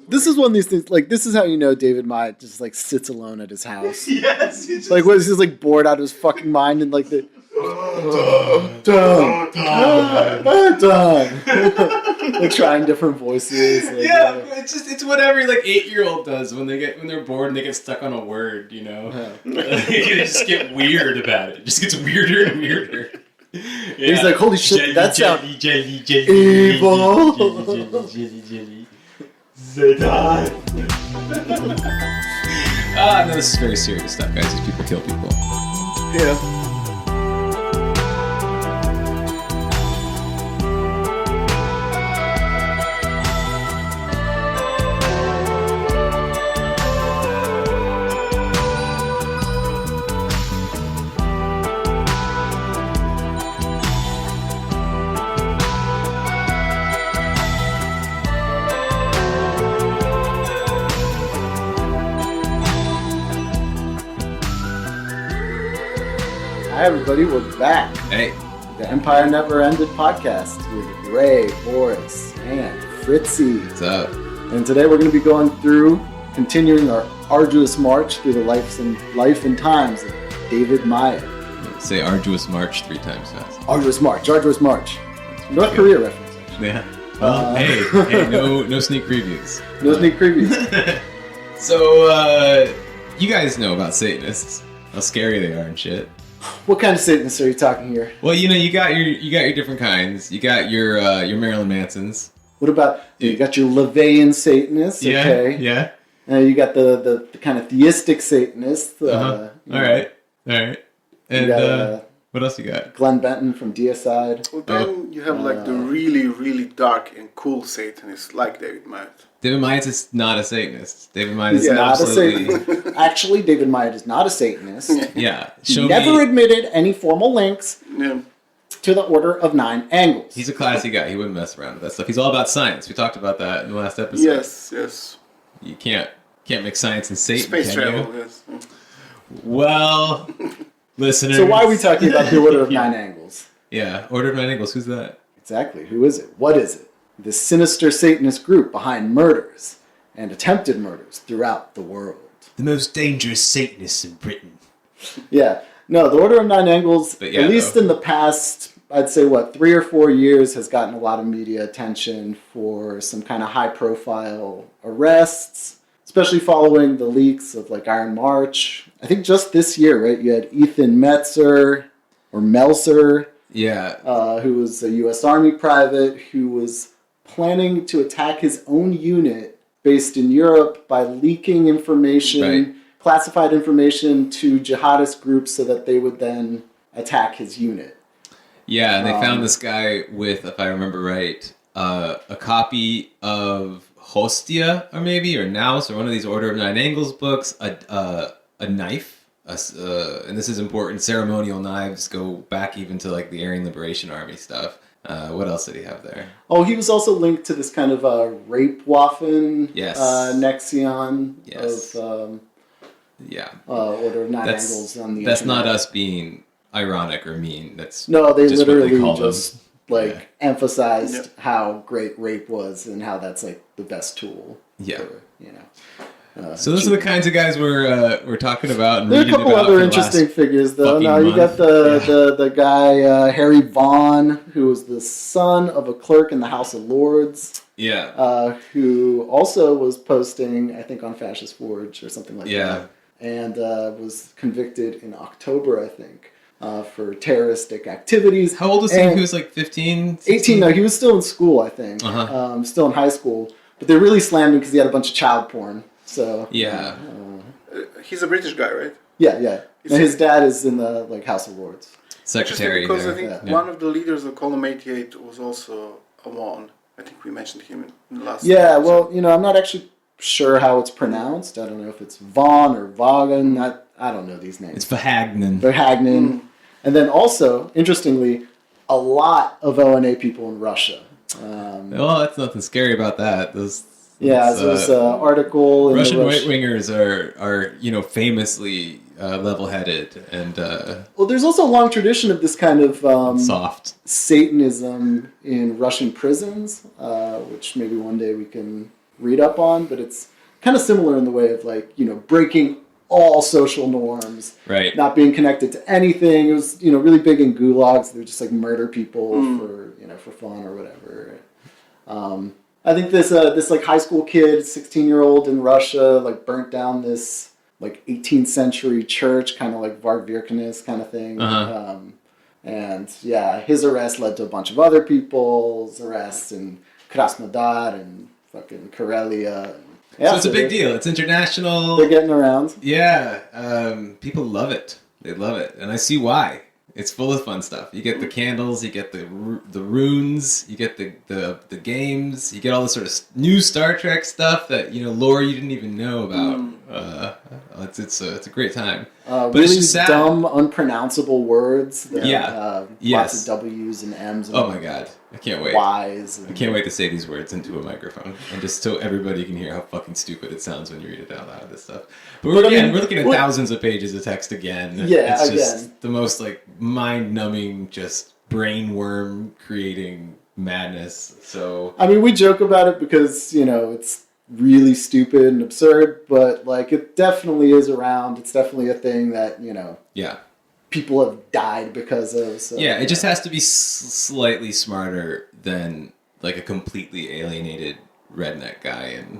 This is one of these things, like, this is how you know David Myatt just, like, sits alone at his house. Yes. He just... Like, what is he, like, bored out of his fucking mind and, like, the... Like, trying different voices. Like, yeah, it's what every, like, 8-year-old does when they're bored and they get stuck on a word, you know? Yeah. They just get weird about it. It just gets weirder and weirder. Yeah. He's like, holy shit, that sounds evil. Jelly. Satan. No, this is very serious stuff, guys. These people kill people. Yeah. Hi everybody, we're back. Hey. The Empire Never Ended podcast with Ray, Boris, and Fritzy. What's up? And today we're going to be going through, continuing our arduous march through the life and times of David Myatt. Say arduous march 3 times fast. Arduous march. North Korea reference, actually. Yeah. Well, hey, no sneak previews. No sneak previews. So, you guys know about Satanists. How scary they are and shit. What kind of Satanists are you talking here? Well, you know, you got your different kinds. You got your Marilyn Mansons. What about you got your Levian Satanists? Okay. Yeah. You got the kind of theistic Satanists. All right. And what else you got? Glenn Benton from Deicide. Well, then you have like the really, really dark and cool Satanists like David Myatt. David Myatt is not a Satanist. David Myatt is not absolutely... a Satanist. Actually, David Myatt is not a Satanist. Yeah. He never admitted any formal links to the Order of Nine Angles. He's a classy guy. He wouldn't mess around with that stuff. He's all about science. We talked about that in the last episode. Yes. You can't mix science and Satan, Space can travel, you? yes. Well, listeners... So why are we talking about the Order of Nine Angles? Yeah, Order of Nine Angles. Who's that? Exactly. Who is it? What is it? The sinister Satanist group behind murders and attempted murders throughout the world. The most dangerous Satanists in Britain. Yeah. No, the Order of Nine Angles, at least in the past, I'd say, 3 or 4 years, has gotten a lot of media attention for some kind of high-profile arrests, especially following the leaks of, like, Iron March. I think just this year, right, you had Ethan Meltzer, who was a U.S. Army private who was planning to attack his own unit based in Europe by leaking information, classified information to jihadist groups so that they would then attack his unit. Yeah, and they found this guy with, if I remember right, a copy of Hostia, or Naus, or one of these Order of Nine Angles books, a knife, and this is important, ceremonial knives go back even to like the Aryan Liberation Army stuff. What else did he have there? Oh, he was also linked to this kind of rape Waffen Nexion of Order of Nine Angles on the That's internet. not us being ironic or mean. That's no, they just literally just emphasized how great rape was and how that's like the best tool. Yeah. For, so those are the kinds of guys we're talking about. And there are a couple other interesting figures, though. Now you got the guy Harry Vaughan, who was the son of a clerk in the House of Lords. Yeah. Who also was posting, I think, on Fascist Forge or something like that. And was convicted in October, I think, for terroristic activities. How old was he? He was like 15? 18. No, he was still in school, I think. Still in high school. But they really slammed him because he had a bunch of child porn. So he's a British guy, right? Yeah. And his dad is in the House of Lords. Secretary. Because I think one of the leaders of Column 88 was also a Vaughan. I think we mentioned him in the last episode. Well, I'm not actually sure how it's pronounced. I don't know if it's Vaughan or Vaughan. I don't know these names. It's Verhagnen. And then also, interestingly, a lot of O9A people in Russia. Well, that's nothing scary about that. There's an article. Russian right-wingers are famously level-headed and. Well, there's also a long tradition of this kind of soft Satanism in Russian prisons, which maybe one day we can read up on, but it's kind of similar in the way of like, breaking all social norms, right? Not being connected to anything. It was, really big in gulags. They would just like murder people for fun or whatever. I think this like high school kid, 16-year-old in Russia, like burnt down this like 18th century church, kind of like Varvirkanis kind of thing. Uh-huh. And yeah, his arrest led to a bunch of other people's arrests in Krasnodar and fucking Karelia. Yeah, so it's a big deal. It's international. They're getting around. Yeah, people love it. They love it, and I see why. It's full of fun stuff. You get the candles, you get the runes, you get the games, you get all this sort of new Star Trek stuff that lore you didn't even know about. It's a great time. But really it's just sad. Dumb, unpronounceable words. That, yes. Lots of W's and M's. And oh my god, I can't wait. Y's. And... I can't wait to say these words into a microphone and just so everybody can hear how fucking stupid it sounds when you read it out loud. This stuff. But we're looking at thousands of pages of text again. Yeah, it's just the most like mind-numbing, just brain worm creating madness. So I mean, we joke about it because it's really stupid and absurd, but like it definitely is around. It's definitely a thing that people have died because of. So, yeah, it just has to be slightly smarter than like a completely alienated redneck guy, and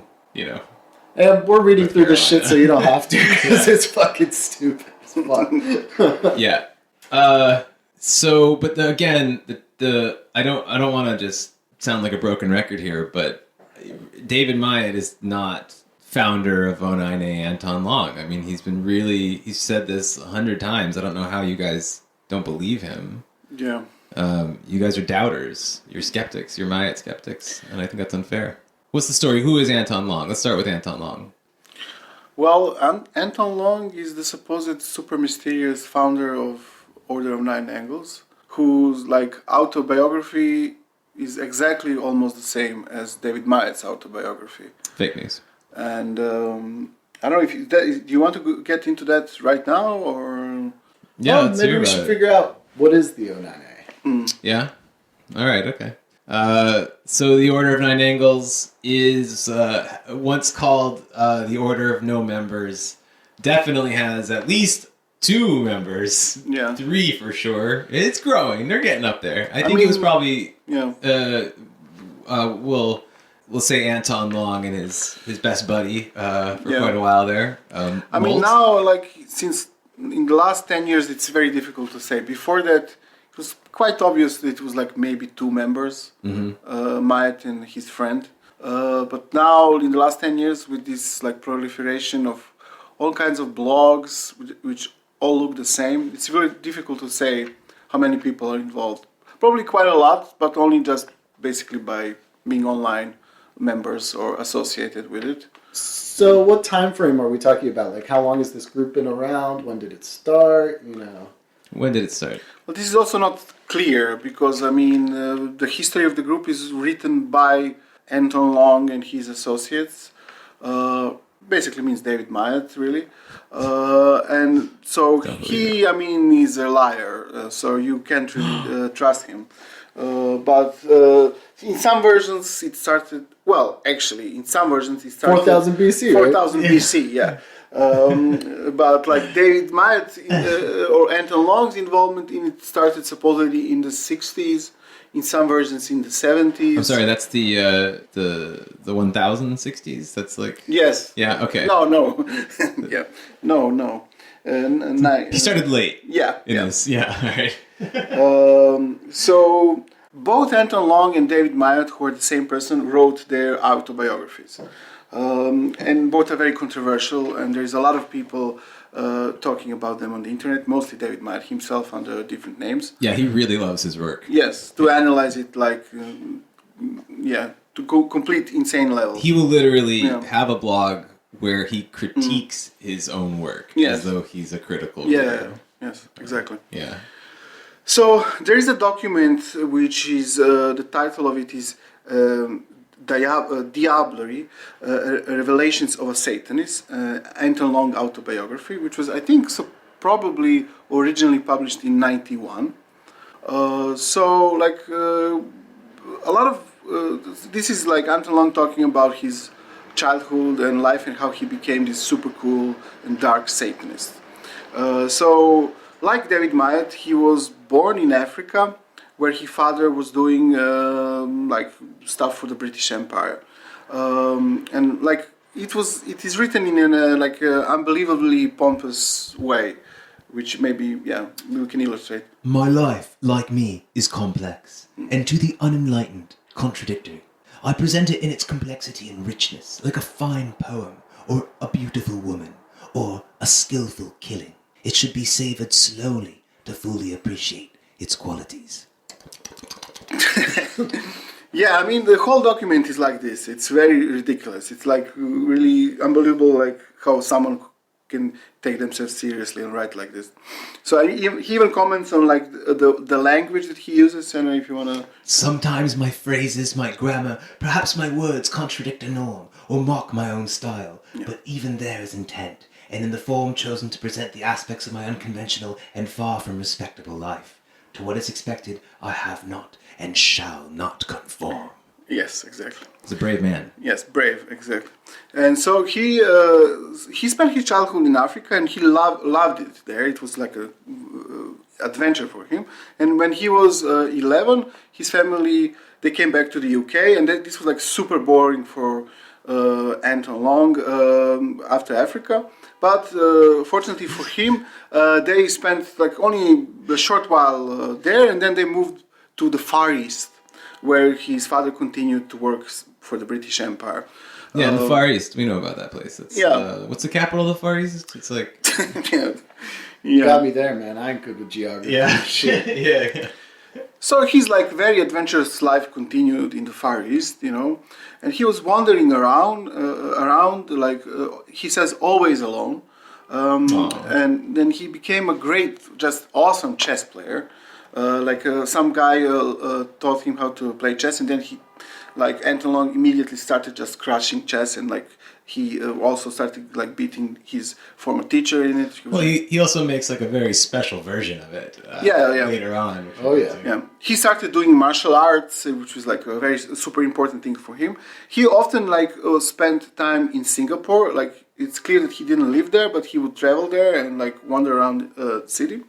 And we're reading through this shit, so you don't have to because it's fucking stupid as fuck. Yeah. So, but again, I don't want to just sound like a broken record here, but David Myatt is not founder of O9A Anton Long. I mean, he's said this 100 times. I don't know how you guys don't believe him. Yeah. You guys are doubters. You're skeptics. You're Myatt skeptics. And I think that's unfair. What's the story? Who is Anton Long? Let's start with Anton Long. Well, Anton Long is the supposed super mysterious founder of Order of Nine Angles, whose like autobiography is exactly almost the same as David Myatt's autobiography. Fake news. And I don't know if do you want to get into that right now or? Yeah, maybe we should figure out what is the O9A. Yeah. All right. Okay. So the Order of Nine Angles is once called the Order of No Members. Definitely has at least 2 members. Yeah. 3 for sure. It's growing. They're getting up there. I think it was probably we'll say Anton Long and his best buddy for quite a while there. I mean now, like since in the last 10 years, it's very difficult to say. Before that, it was quite obvious that it was like maybe 2 members, Myatt and his friend. But now, in the last 10 years, with this like proliferation of all kinds of blogs, which all look the same, it's very difficult to say how many people are involved. Probably quite a lot, but only just basically by being online members or associated with it. So what time frame are we talking about? Like how long has this group been around? When did it start? When did it start? Well, this is also not clear because, I mean, the history of the group is written by Anton Long and his associates. Basically means David Myatt, really. And so he, I mean, is a liar, so you can't really trust him. But in some versions it started, well, actually, in some versions it started... 4000 BC, 4000 BC, yeah. But like David Myatt or Anton Long's involvement in it started supposedly in the 60s, in some versions in the 70s. I'm sorry, that's the 1060s? That's like... Yes. Yeah, okay. No. Yeah. No. He started late. Yeah. This. Yeah, all right. So both Anton Long and David Myatt, who are the same person, wrote their autobiographies. And both are very controversial, and there's a lot of people talking about them on the internet, mostly David Myatt himself under different names. Yeah, he really loves his work. Yes, to analyze it like, to go complete insane levels. He will literally have a blog where he critiques his own work as though he's a critical writer. Yes, exactly. Yeah. So there is a document which is, the title of it is Diablerie, Revelations of a Satanist, Anton Long autobiography, which was, I think, probably originally published in 91. So, like, a lot of, this is like Anton Long talking about his childhood and life and how he became this super cool and dark Satanist. So, like David Myatt, he was born in Africa, where his father was doing like stuff for the British Empire, and like it is written in a like unbelievably pompous way, which maybe we can illustrate. My life, like me, is complex, and to the unenlightened, contradictory. I present it in its complexity and richness, like a fine poem, or a beautiful woman, or a skillful killing. It should be savoured slowly to fully appreciate its qualities. Yeah, I mean, the whole document is like this. It's very ridiculous. It's like really unbelievable, like how someone can take themselves seriously and write like this. So he even comments on like the language that he uses. I don't know if you want to... Sometimes my phrases, my grammar, perhaps my words contradict a norm or mock my own style, but even there is intent, and in the form chosen to present the aspects of my unconventional and far from respectable life. To what is expected, I have not and shall not conform. Yes, exactly. He's a brave man. Yes, brave, exactly. And so he spent his childhood in Africa, and he loved it there. It was like a adventure for him. And when he was 11, his family, they came back to the UK, and this was like super boring for Anton Long after Africa. But fortunately for him, they spent like only a short while there, and then they moved to the Far East, where his father continued to work for the British Empire. Yeah, in the Far East, we know about that place. It's, what's the capital of the Far East? It's like... You got me there, man. I ain't good with geography. Yeah, shit. Yeah. So his like very adventurous life continued in the Far East, and he was wandering around, like he says, always alone. And then he became a great, just awesome chess player. Some guy taught him how to play chess, and then he, like Anton Long, immediately started just crushing chess, and like he also started like beating his former teacher in it. Well, he also makes like a very special version of it. Later on. He started doing martial arts, which was like a very super important thing for him. He often spent time in Singapore. Like it's clear that he didn't live there, but he would travel there and like wander around the city,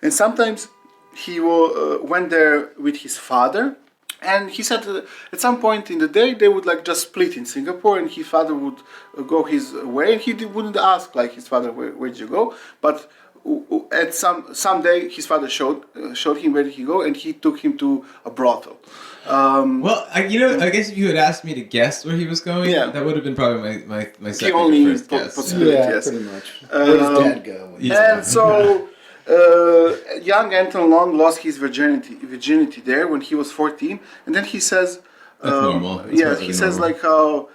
and sometimes he went there with his father, and he said at some point in the day they would like just split in Singapore, and his father would go his way, and he wouldn't ask like his father where'd you go, but at some day his father showed him where he go, and he took him to a brothel. I guess if you had asked me to guess where he was going, that would have been probably my second or first guess. Possibility, yes. Pretty much. Where does Dad go? And so. Young Anton Long lost his virginity there when he was 14, and then he says, That's normal. That's he says like how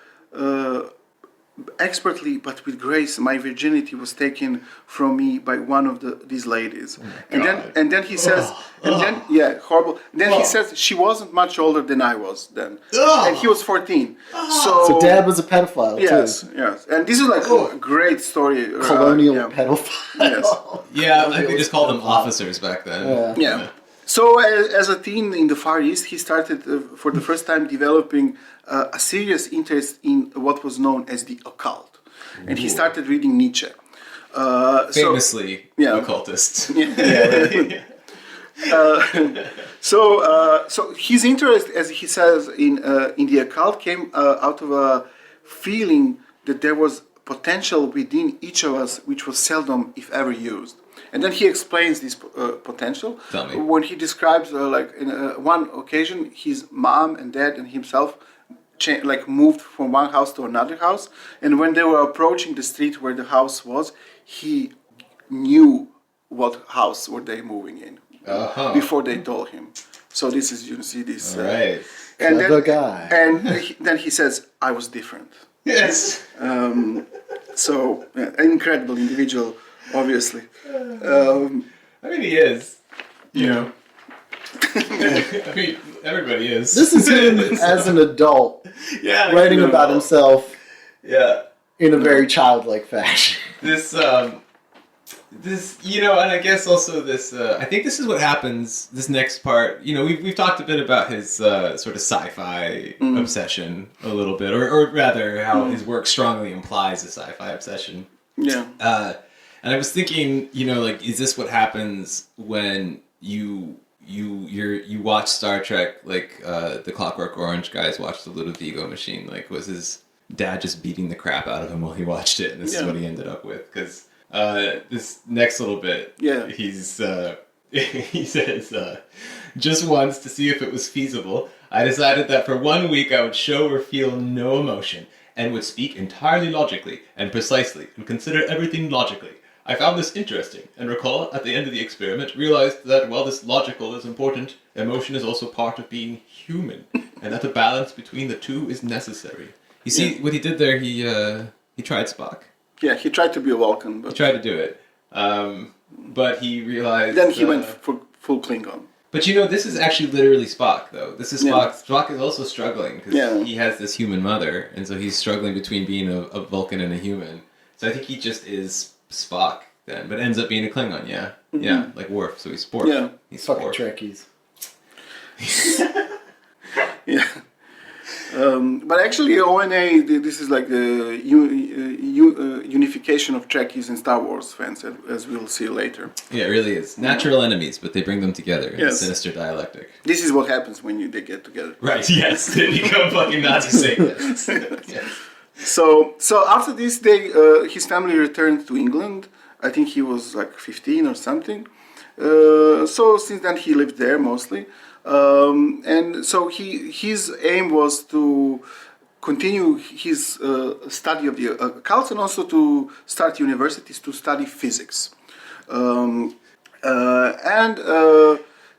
expertly but with grace my virginity was taken from me by one of these ladies. And then he says, horrible. Then he says she wasn't much older than I was then, and he was 14. So Dad was a pedophile too. Yes, and this is like a great story. Colonial pedophile. Yes. Yeah, I think they just called them officers back then. Yeah. So as a teen in the Far East, he started for the first time developing a serious interest in what was known as the occult. And he started reading Nietzsche. Famously occultist. So his interest, as he says, in the occult came out of a feeling that there was potential within each of us which was seldom, if ever, used. And then he explains this potential. Tell me. When he describes, in one occasion, his mom and dad and himself moved from one house to another house. And when they were approaching the street where the house was, he knew what house were they moving in before they told him. So this is, you see this. Right. And the guy. And then he says, I was different. Yes. An incredible individual. Obviously. I mean, he is. I mean, everybody is. This is him as an adult writing about himself in a very childlike fashion. This This, and I guess also this, I think this is what happens, this next part, we've talked a bit about his sort of sci-fi obsession a little bit, or rather how his work strongly implies a sci-fi obsession. Yeah. And I was thinking, is this what happens when you watch Star Trek, like the Clockwork Orange guys watched the Ludovico Machine? Like, was his dad just beating the crap out of him while he watched it, and this is what he ended up with? Because this next little bit, he's he says, just once to see if it was feasible, I decided that for 1 week I would show or feel no emotion, and would speak entirely logically and precisely, and consider everything logically. I found this interesting, and recall, at the end of the experiment, realized that while this logical is important, emotion is also part of being human, and that a balance between the two is necessary. You see, what he did there, he tried Spock. Yeah, he tried to be a Vulcan, but... He tried to do it. But he realized... Then he went for full Klingon. But this is actually literally Spock, though. This is Spock. Yeah. Spock is also struggling, because he has this human mother, and so he's struggling between being a Vulcan and a human. So I think he just is Spock then, but ends up being a Klingon, yeah. Mm-hmm. Yeah, like Worf, so he's Spork. Yeah. He's fucking Trekkies. Yeah. But actually, O9A, this is like the unification of Trekkies and Star Wars fans, as we'll see later. Yeah, it really is. Natural enemies, but they bring them together in a sinister dialectic. This is what happens when they get together. Right, yes. They become fucking Nazi Satanists. Yes. So after this, his family returned to England. I think he was like 15 or something. So since then, he lived there mostly. And so his aim was to continue his study of the occults, and also to start universities to study physics.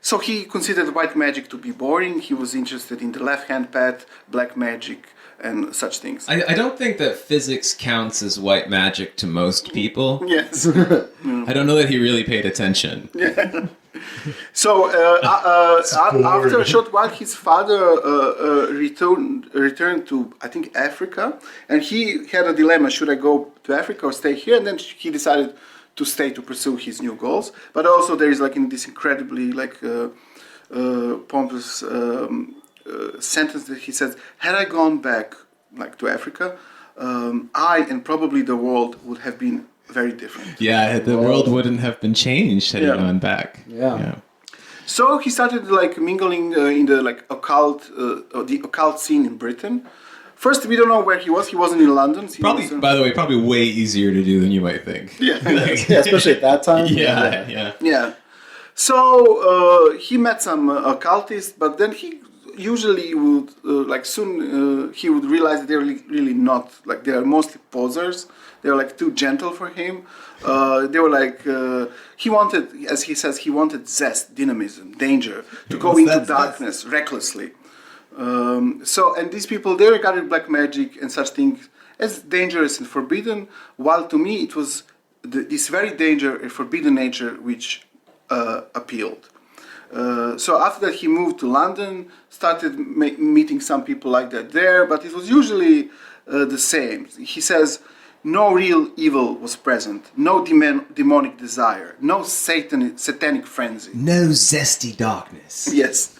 So he considered white magic to be boring. He was interested in the left-hand path, black magic, and such things. I don't think that physics counts as white magic to most people. Yes. I don't know that he really paid attention. Yeah. So after a short while, his father returned to, I think, Africa, and he had a dilemma: should I go to Africa or stay here? And then he decided to stay to pursue his new goals. But also there is like in this incredibly pompous sentence that he says: "Had I gone back to Africa, I and probably the world would have been very different." Yeah, the world wouldn't have been changed had he gone back. Yeah. So he started mingling in the the occult scene in Britain. First, we don't know where he was. He wasn't in London. By the way, probably way easier to do than you might think. Yeah, yeah, especially at that time. Yeah. So he met some occultists, but then he usually would he would realize that they're really not, they are mostly posers. They're too gentle for him. They were he wanted, as he says, he wanted zest, dynamism, danger, to go into darkness recklessly. And these people, they regarded black magic and such things as dangerous and forbidden, while to me it was this very danger and forbidden nature which appealed. So after that he moved to London, started meeting some people like that there, but it was usually the same. He says, no real evil was present, no demonic desire, no satanic frenzy. No zesty darkness. Yes.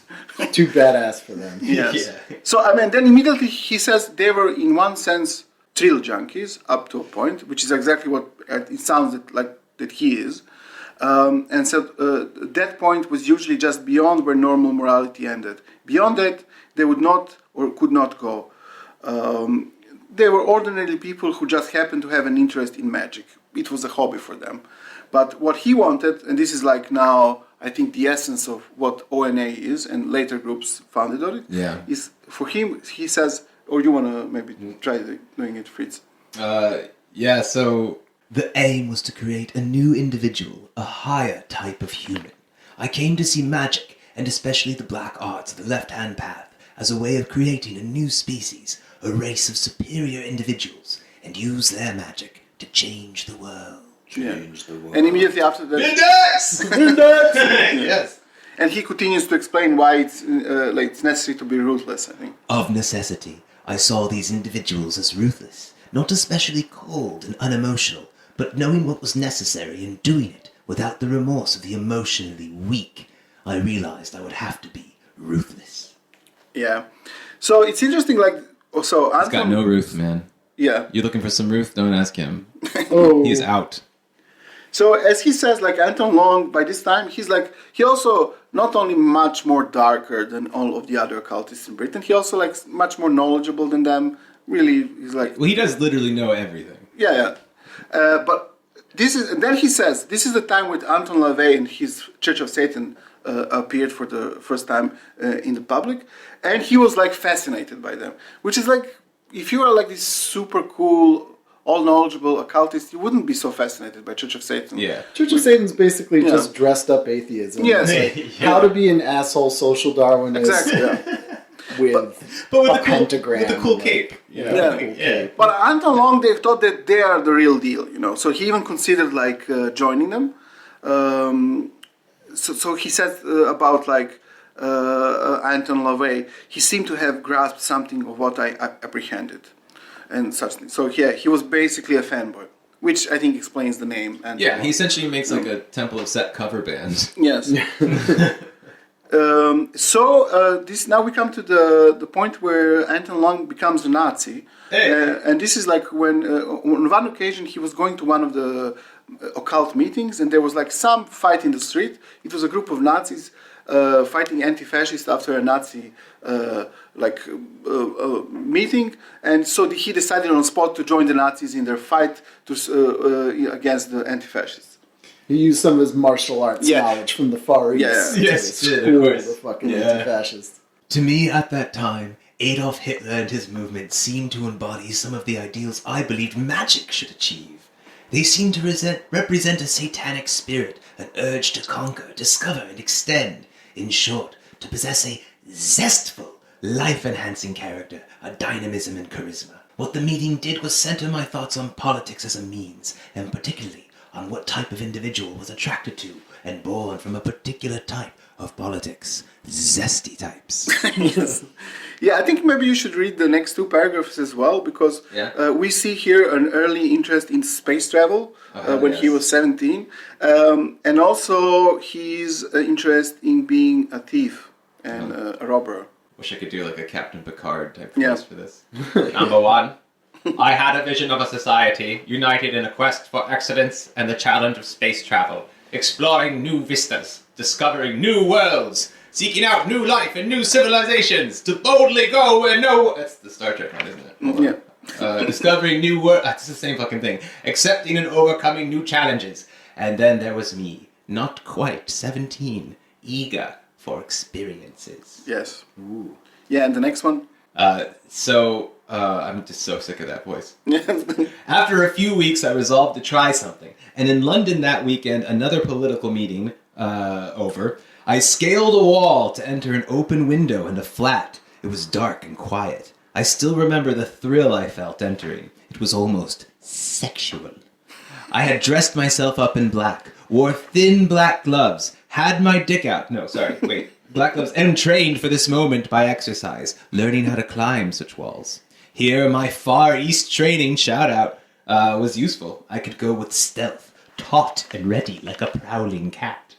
Too badass for them. Yes. Yeah. So, then immediately he says they were, in one sense, thrill junkies up to a point, which is exactly what it sounds like that he is. And so that point was usually just beyond where normal morality ended. Beyond that, they would not or could not go. They were ordinary people who just happened to have an interest in magic. It was a hobby for them. But what he wanted, and this is now, I think, the essence of what O9A is, and later groups founded on it, is for him, he says, or you want to maybe try doing it, Fritz? So... The aim was to create a new individual, a higher type of human. I came to see magic, and especially the black arts of the left-hand path, as a way of creating a new species, a race of superior individuals, and use their magic to change the world. Change the world. And immediately after that... Index! Yes. And he continues to explain why it's necessary to be ruthless, I think. Of necessity, I saw these individuals as ruthless, not especially cold and unemotional, but knowing what was necessary and doing it without the remorse of the emotionally weak, I realized I would have to be ruthless. Yeah. So it's interesting, like, so He's got no Ruth, man. Yeah. You're looking for some Ruth? Don't ask him. Oh. He's out. So as he says, like Anton Long, by this time, he's like, he also not only much more darker than all of the other occultists in Britain, he also like much more knowledgeable than them. Really, he's like... Well, he does literally know everything. Yeah. But this is, and then he says, this is the time when Anton LaVey and his Church of Satan appeared for the first time in the public, and he was like fascinated by them, which is like, if you are like this super cool, all knowledgeable occultist, you wouldn't be so fascinated by Church of Satan. Yeah. Church of Satan's basically just dressed up atheism. Yes. It's like how to be an asshole social Darwinist Exactly. Yeah. with But with a the pentagram. with the cool cape. Yeah. Yeah. Cool cape. But Anton Long, they thought that they are the real deal, you know. So he even considered like joining them. So he said about like Anton LaVey, he seemed to have grasped something of what I apprehended, and such things. So yeah, he was basically a fanboy, which I think explains the name. Anton Yeah, Long. he essentially makes like a Temple of Set cover band. Yes. This now we come to the point where Anton Long becomes a Nazi, and this is like when on one occasion he was going to one of the occult meetings, and there was like some fight in the street. It was a group of Nazis fighting anti-fascists after a Nazi meeting, and so he decided on the spot to join the Nazis in their fight against the anti-fascists. He used some of his martial arts knowledge from the Far East. Yeah. Yes, to of school course. the fucking Yeah. anti-fascists. To me, at that time, Adolf Hitler and his movement seemed to embody some of the ideals I believed magic should achieve. They seemed to represent a satanic spirit, an urge to conquer, discover, and extend. In short, to possess a zestful, life-enhancing character, a dynamism and charisma. What the meeting did was center my thoughts on politics as a means, and particularly on what type of individual was attracted to and born from a particular type of politics. Zesty types. Yeah, I think maybe you should read the next two paragraphs as well, because we see here an early interest in space travel when he was 17, and also his interest in being a thief and a robber. Wish I could do like a Captain Picard type voice for this. Number one, I had a vision of a society united in a quest for excellence and the challenge of space travel, exploring new vistas, discovering new worlds, seeking out new life and new civilizations, to boldly go where no... That's the Star Trek one, isn't it? Hold on. Discovering new world... That's the same fucking thing. Accepting and overcoming new challenges. And then there was me, not quite 17, eager for experiences. Yes. Ooh. Yeah, and the next one? I'm just so sick of that voice. After a few weeks, I resolved to try something. And in London that weekend, another political meeting over, I scaled a wall to enter an open window in a flat. It was dark and quiet. I still remember the thrill I felt entering. It was almost sexual. I had dressed myself up in black, wore thin black gloves, had my dick out. No, sorry, wait. Black gloves, and trained for this moment by exercise, learning how to climb such walls. Here, my Far East training, shout out, was useful. I could go with stealth, taut and ready like a prowling cat.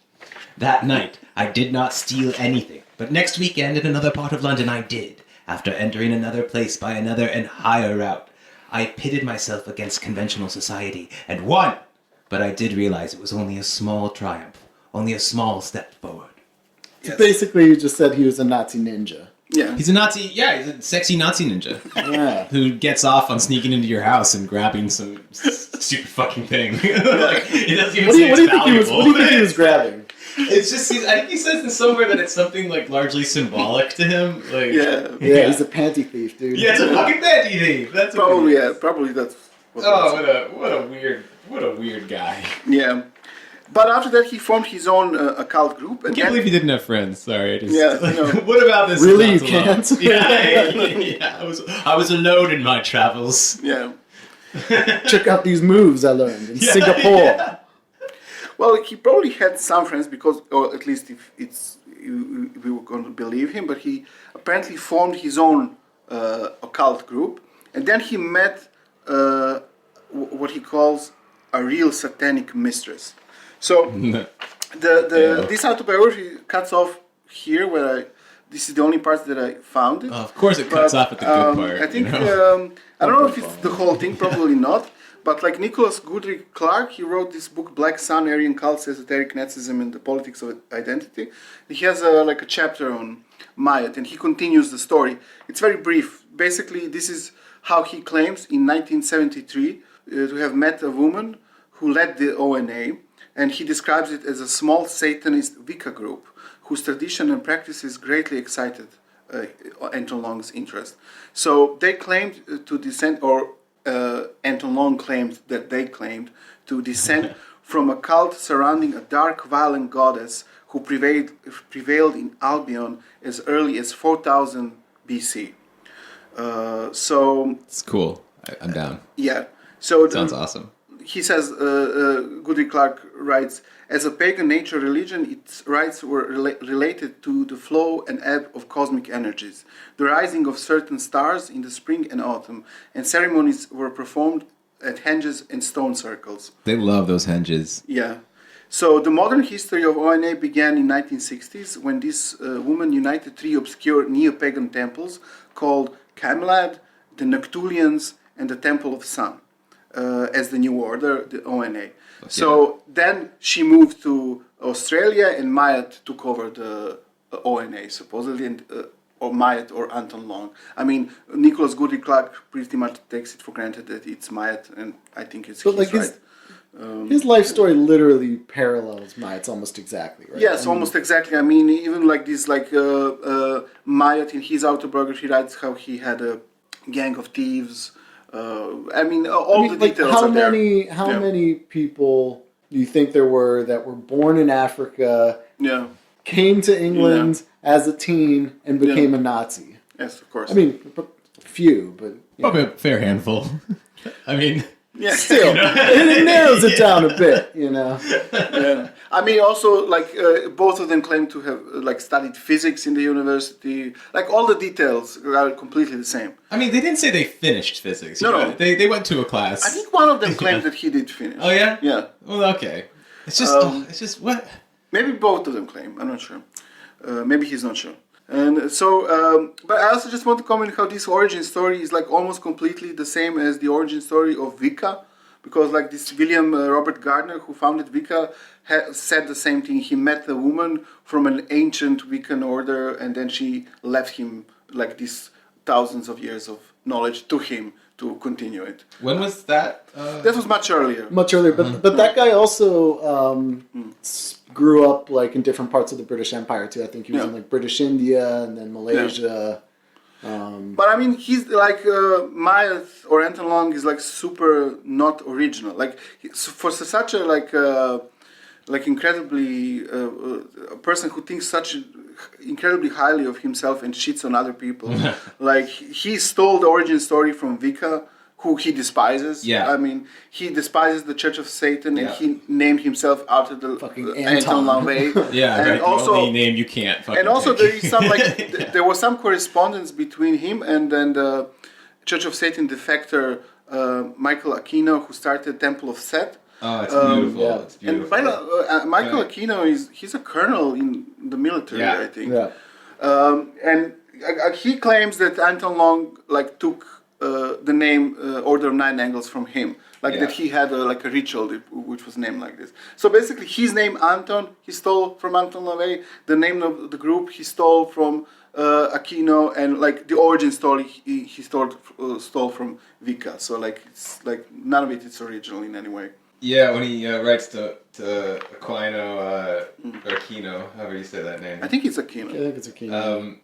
That night, I did not steal anything, but next weekend in another part of London I did, after entering another place by another and higher route. I pitted myself against conventional society and won, but I did realize it was only a small triumph, only a small step forward. So basically, you just said he was a Nazi ninja. Yeah. He's a Nazi, he's a sexy Nazi ninja. Yeah. Who gets off on sneaking into your house and grabbing some stupid fucking thing. Like, he doesn't even say it's valuable. What do you think he was grabbing? It's just, I think he says in somewhere that it's something like largely symbolic to him. Like, Yeah, he's a panty thief, dude. Yeah, it's a fucking panty thief. That's Probably, what it is. probably that's what what a weird guy. Yeah. But after that, he formed his own occult group. And I can't believe he didn't have friends. Sorry, I just. Yeah, I know. What about this? Really, you not alone? can't? Yeah. I was alone in my travels. Yeah. Check out these moves I learned in Singapore. Yeah. Well, he probably had some friends because, or at least if we were going to believe him, but he apparently formed his own occult group, and then he met what he calls a real satanic mistress. So this autobiography cuts off here where this is the only part that I found it. Of course it cuts off at the good part. I think, I don't know if it's the whole thing, probably not. But like Nicholas Goodrick Clark, he wrote this book, Black Sun, Aryan Cults, Esoteric Nazism and the Politics of Identity. He has a chapter on Myatt, and he continues the story. It's very brief. Basically, this is how he claims in 1973 to have met a woman who led the O9A, and he describes it as a small Satanist Wicca group whose tradition and practices greatly excited Anton Long's interest. So they claimed to descend, or Anton Long claimed that they claimed to descend from a cult surrounding a dark, violent goddess who prevailed in Albion as early as 4000 BC. So it's cool. I'm down. Yeah. So sounds awesome. He says, Goodrick Clark writes, as a pagan nature religion, its rites were related to the flow and ebb of cosmic energies, the rising of certain stars in the spring and autumn, and ceremonies were performed at henges and stone circles. They love those henges. Yeah. So the modern history of O9A began in 1960s when this woman united three obscure neo-pagan temples called Camelad, the Noctulians, and the Temple of Sun. As the new order, the O9A. Okay. So then she moved to Australia, and Myatt took over the O9A, supposedly, and, or Myatt or Anton Long. I mean, Nicholas Goodrick Clark pretty much takes it for granted that it's Myatt, and I think it's right. His life story literally parallels Myatt's almost exactly, right? Yes, almost exactly. I mean, even like this, Myatt in his autobiography writes how he had a gang of thieves. The details how are there. How many people do you think there were that were born in Africa, came to England as a teen, and became a Nazi? Yes, of course. I mean, few, but... Probably a fair handful. I mean... Yeah, still, it narrows it down a bit, you know. Yeah, I mean, also both of them claim to have studied physics in the university. Like all the details are completely the same. I mean, they didn't say they finished physics. No. They went to a class. I think one of them claimed that he did finish. Oh yeah. Yeah. Well, okay. It's just what? Maybe both of them claim. I'm not sure. Maybe he's not sure. And so, but I also just want to comment how this origin story is almost completely the same as the origin story of Wicca, because this William Robert Gardner, who founded Wicca, said the same thing. He met a woman from an ancient Wiccan order, and then she left him these thousands of years of knowledge to him to continue it. When was that? That was much earlier. Much earlier, but that guy also grew up in different parts of the British Empire too. I think he was in British India and then Malaysia. But I mean, he's Myatt or Anton Long is super not original. For such a incredibly a person who thinks such incredibly highly of himself and shits on other people. He stole the origin story from Wicca, who he despises. Yeah. I mean, he despises the Church of Satan, and he named himself after the fucking Anton Long way. Yeah, and right. also, the only name you can't fucking and also take. there is some there was some correspondence between him and then the Church of Satan defector Michael Aquino, who started Temple of Set. Oh, it's beautiful. Yeah. It's beautiful. And Michael Aquino he's a colonel in the military, I think. Yeah. And he claims that Anton Long took the name Order of Nine Angles from him, that he had a ritual which was named like this. So basically, his name Anton he stole from Anton LaVey. The name of the group he stole from Aquino, and the origin story he stole from Wicca. So it's none of it is original in any way. Yeah, when he writes to Aquino, or Aquino, however you say that name. I think it's Aquino. I think it's Aquino.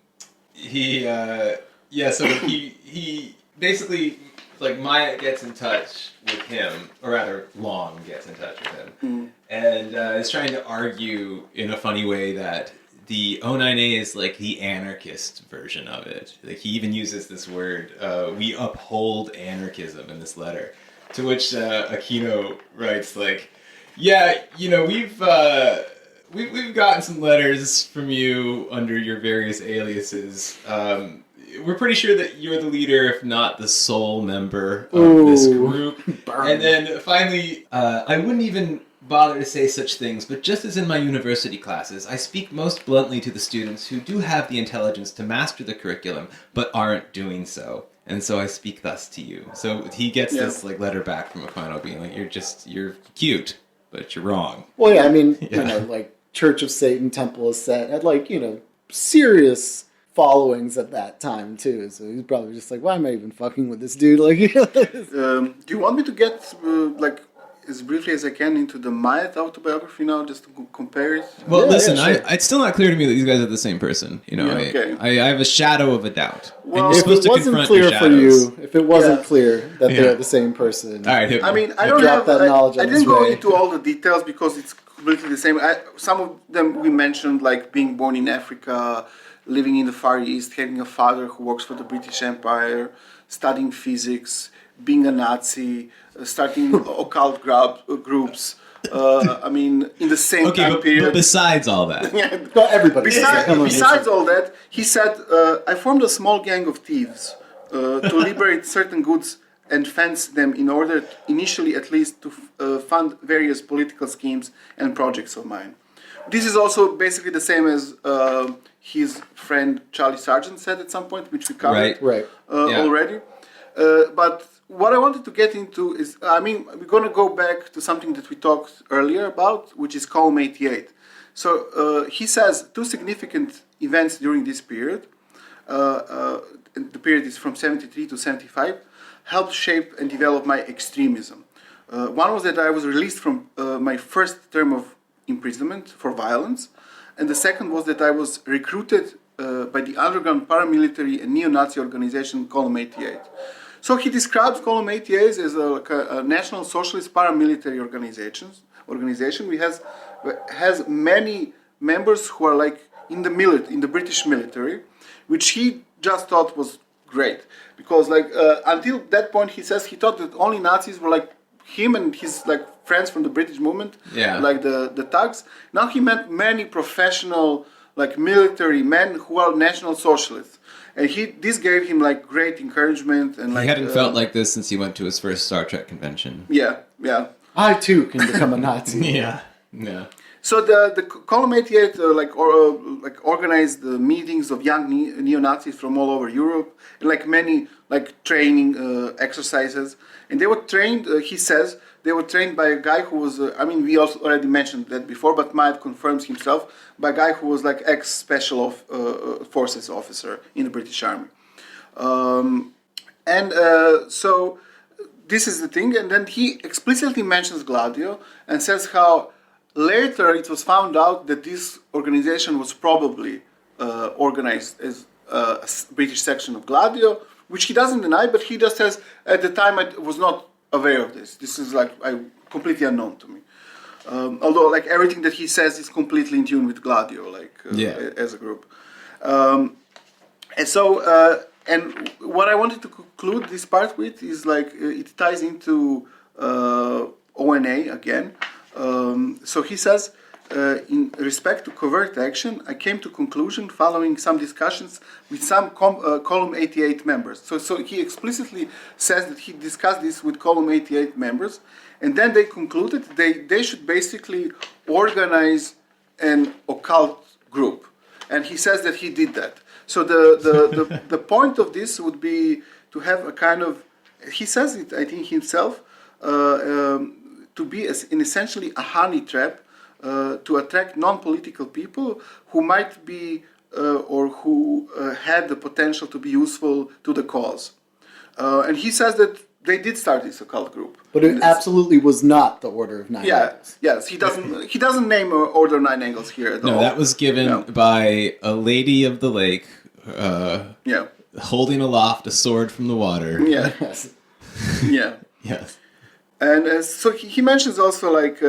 So he basically, Myatt gets in touch with him, or rather, Long gets in touch with him, and is trying to argue in a funny way that the O9A is the anarchist version of it. He even uses this word, we uphold anarchism in this letter. To which Aquino writes we've gotten some letters from you under your various aliases. we're pretty sure that you're the leader, if not the sole member of this group. And then finally, I wouldn't even bother to say such things, but just as in my university classes, I speak most bluntly to the students who do have the intelligence to master the curriculum, but aren't doing so. And so I speak thus to you. So he gets this like letter back from Aquino being like, you're cute, but you're wrong. Well, yeah, I mean, you know, like Church of Satan, Temple of Set had like, you know, serious followings at that time too. So he's probably just like, why am I even fucking with this dude? Like, do you want me to get like as briefly as I can into the Myatt autobiography now, just to compare it? Well, listen, sure. it's still not clear to me that these guys are the same person. You know, I have a shadow of a doubt. Well, and you're supposed if it to wasn't confront clear your for shadows. you, if it wasn't clear that they're the same person, All right, hit me. I mean, I Hit don't me. have that knowledge I on didn't this go way. into all the details because it's completely the same. Some of them we mentioned, like being born in Africa, living in the Far East, having a father who works for the British Empire, studying physics, being a Nazi, starting occult groups. I mean, in the same time period. But besides all that, not everybody. Besides all that, he said, I formed a small gang of thieves to liberate certain goods and fence them in order, initially at least, to fund various political schemes and projects of mine. This is also basically the same as his friend Charlie Sargent said at some point, which we covered already. But what I wanted to get into is, I mean, we're going to go back to something that we talked earlier about, which is column 88. So he says two significant events during this period, the period is from 73 to 75, helped shape and develop my extremism. One was that I was released from my first term of imprisonment for violence, and the second was that I was recruited by the underground paramilitary and neo-Nazi organization Column 88. So he describes Column 88 as a national socialist paramilitary organization. We has many members who are like in the British military, which he just thought was great, because like until that point he says he thought that only Nazis were like him and his like friends from the British movement, like the thugs. Now he met many professional like military men who are national socialists, and this gave him like great encouragement. And he hadn't felt like this since he went to his first Star Trek convention. Yeah. I too can become a Nazi. Yeah. So the Column 88 organized the meetings of young neo-Nazis from all over Europe, and like many like training exercises, and they were trained. He says they were trained by a guy who was. I mean, we also already mentioned that before, but Myatt confirms himself by a guy who was like ex-special forces officer in the British Army, so this is the thing. And then he explicitly mentions Gladio and says how. Later, it was found out that this organization was probably organized as a British section of Gladio, which he doesn't deny, but he just says, at the time I was not aware of this. This is like completely unknown to me. Although, like everything that he says is completely in tune with Gladio, as a group. And so, and what I wanted to conclude this part with is like it ties into O9A again. So he says, in respect to covert action, I came to conclusion following some discussions with some Column 88 members. So he explicitly says that he discussed this with Column 88 members, and then they concluded they should basically organize an occult group. And he says that he did that. So the point of this would be to have a kind of, he says it, I think himself, to be essentially a honey trap to attract non-political people who might be or who had the potential to be useful to the cause. And he says that they did start this occult group. But it absolutely was not the Order of Nine Angles. Yes, he doesn't name Order of Nine Angles here at all. No, that was given by a lady of the lake holding aloft a sword from the water. Yes. Yes. And so he mentions also like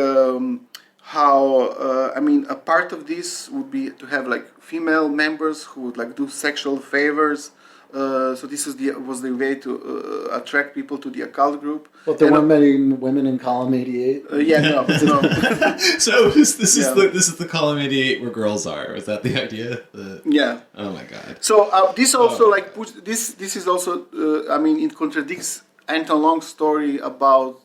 how I mean a part of this would be to have like female members who would like do sexual favors So this was the way to attract people to the occult group. But there weren't many women in column 88. No. So this is the column 88 where girls are. Is that the idea? Yeah. Oh my god. So this also this is also it contradicts Anton Long's story about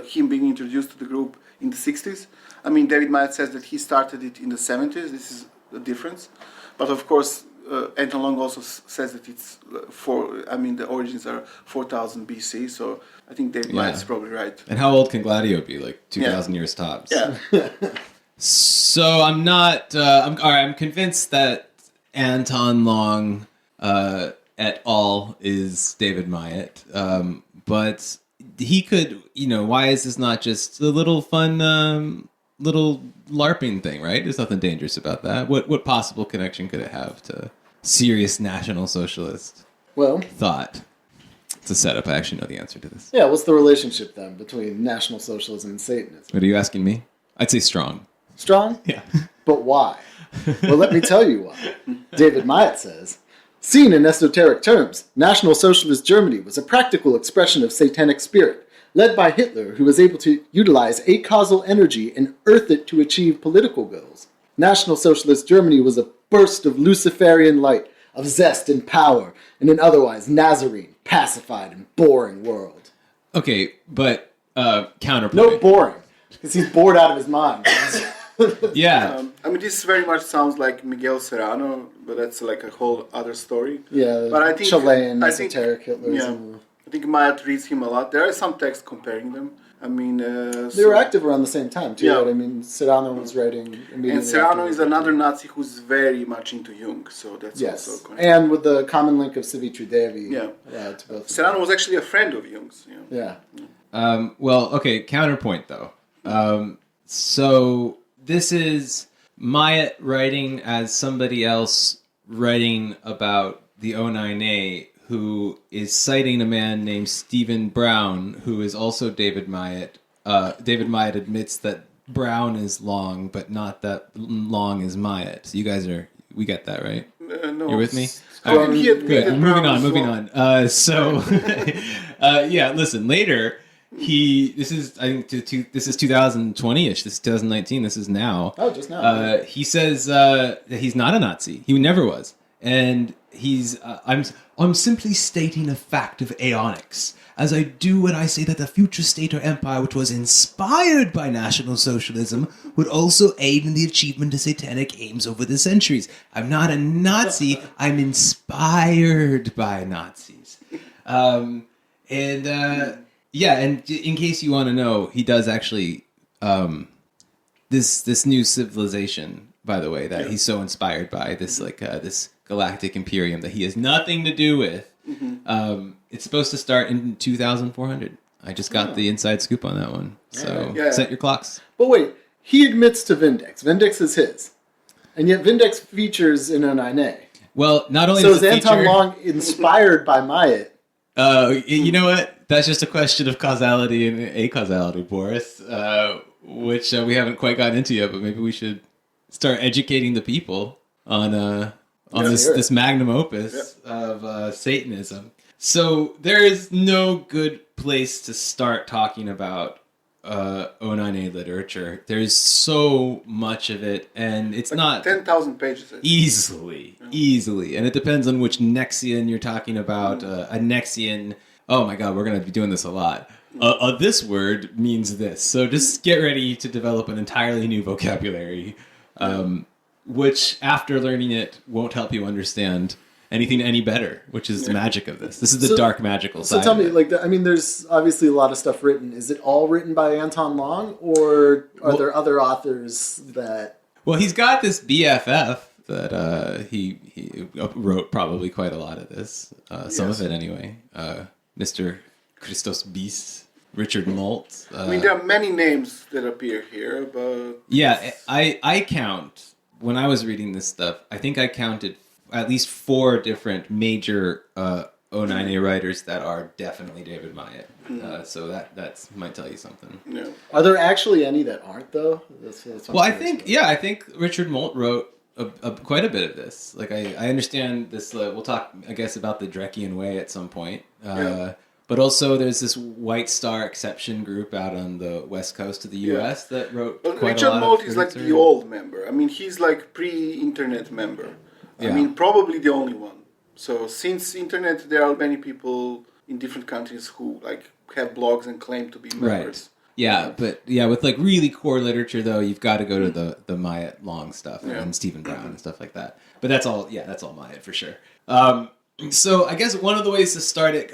him being introduced to the group in the 60s. I mean, David Myatt says that he started it in the 70s. This is the difference. But of course, Anton Long also says that it's the origins are 4000 BC. So I think David Myatt's probably right. And how old can Gladio be? Like 2,000 years tops. Yeah. So I'm not. I'm convinced that Anton Long et al. Is David Myatt. But he could. Why is this not just a little fun? Little LARPing thing, right? There's nothing dangerous about that. What possible connection could it have to serious National Socialist thought? It's a setup. I actually know the answer to this. Yeah, what's the relationship then between National Socialism and Satanism? What are you asking me? I'd say strong. Strong? Yeah. But why? Well, let me tell you why. David Myatt says, seen in esoteric terms, National Socialist Germany was a practical expression of satanic spirit, led by Hitler, who was able to utilize acausal energy and earth it to achieve political goals. National Socialist Germany was a burst of Luciferian light, of zest and power, in an otherwise Nazarene, pacified, and boring world. Okay, but counterpoint. No boring, because he's bored out of his mind. Yeah. This very much sounds like Miguel Serrano, but that's like a whole other story. Yeah, but I think Chilean esoteric Hitlerism. Yeah. I think Myatt reads him a lot. There are some texts comparing them. They were active around the same time, too. Yeah. Right? Serrano was writing immediately. And Serrano is another Nazi who's very much into Jung, so that's also connected. And with the common link of Savitri Devi. Yeah. To both Serrano was actually a friend of Jung's. Yeah. Counterpoint, though. So this is Myatt writing as somebody else writing about the O9A, who is citing a man named Stephen Brown, who is also David Myatt. David Myatt admits that Brown is Long, but not that Long is Myatt. So you guys we get that, right? No. You're with me? Good. Moving on. Listen, later, this is 2020-ish, this is 2019, this is now. Oh, just now. He says that he's not a Nazi. He never was. And I'm simply stating a fact of aeonics, as I do when I say that the future state or empire which was inspired by National Socialism would also aid in the achievement of satanic aims over the centuries. I'm not a Nazi, I'm inspired by Nazis. And in case you want to know, he does actually, this new civilization, by the way, that he's so inspired by, this this galactic imperium that he has nothing to do with. Mm-hmm. It's supposed to start in 2400. I just got the inside scoop on that one. So set your clocks. But wait, he admits to Vindex. Vindex is his. And yet Vindex features in O9A. Well, not only is Anton Long inspired by Myatt? You know what? That's just a question of causality and acausality, Boris, which we haven't quite gotten into yet, but maybe we should start educating the people on this magnum opus of Satanism. So there is no good place to start talking about O9A literature. There's so much of it, and it's like not 10,000 pages. Easily, and it depends on which Nexian you're talking about. A Nexian. Oh my God, we're gonna be doing this a lot. This word means this, so just get ready to develop an entirely new vocabulary. Which, after learning it, won't help you understand anything any better, which is the magic of this. This is the dark magical side. So tell me, there's obviously a lot of stuff written. Is it all written by Anton Long, or are there other authors that... Well, he's got this BFF that he wrote probably quite a lot of this. Some of it, anyway. Mr. Christos Bis, Richard Molt. There are many names that appear here, but... Yeah, I count... When I was reading this stuff, I think I counted at least 4 different major O9A writers that are definitely David Myatt. So that might tell you something. Yeah. Are there actually any that aren't, though? That's I think Richard Molt wrote quite a bit of this. Like I understand this. We'll talk, I guess, about the Drekian Way at some point. But also, there's this White Star Exception group out on the west coast of the U.S. that wrote quite Richard a lot Moult of is like literature. the old member. I mean, he's like pre-internet member. Yeah. I mean, probably the only one. So since internet, there are many people in different countries who like have blogs and claim to be members. Right. Yeah, but with like really core literature though, you've got to go to the Myatt Long stuff and Stephen Brown and stuff like that. But that's all Myatt for sure. So I guess one of the ways to start it,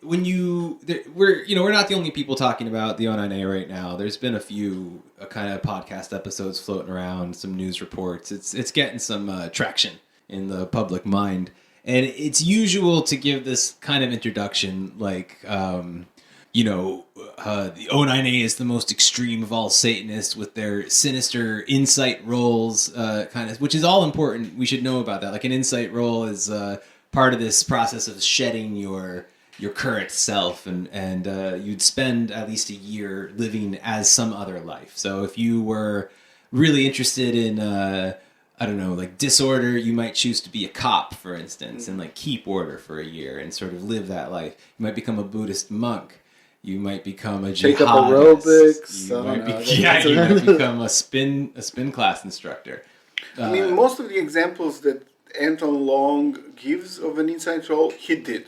we're not the only people talking about the O9A right now. There's been a few kind of podcast episodes floating around, some news reports. It's getting some traction in the public mind, and it's usual to give this kind of introduction like. The O9A is the most extreme of all Satanists with their sinister insight roles, which is all important. We should know about that. Like an insight role is part of this process of shedding your current self, and you'd spend at least a year living as some other life. So if you were really interested in like disorder, you might choose to be a cop, for instance, and like keep order for a year and sort of live that life. You might become a Buddhist monk. You might become a jihadist. Take up aerobics. You might become a spin class instructor. I mean, most of the examples that Anton Long gives of an insight role, he did.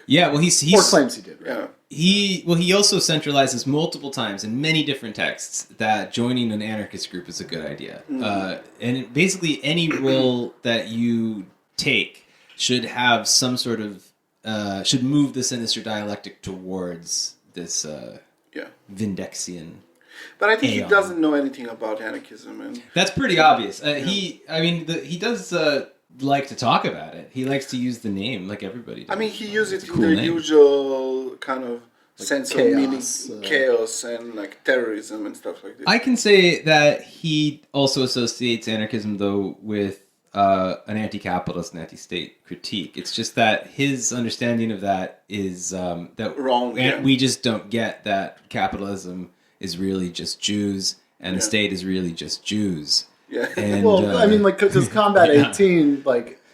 He's or claims he did. Right? Yeah. He also centralizes multiple times in many different texts that joining an anarchist group is a good idea. And basically any role that you take should have some sort of should move the sinister dialectic towards this Vindexian. But I think he doesn't know anything about anarchism, and that's pretty obvious. He does like to talk about it. He likes to use the name, like everybody does. I mean, he uses it in cool the name. usual kind of sense chaos, of meaning, chaos and like terrorism and stuff like this. I can say that he also associates anarchism, though, with an anti-capitalist and anti-state critique. It's just that his understanding of that is that wrong. And we just don't get that capitalism is really just Jews and the state is really just Jews. Yeah. And, because Combat 18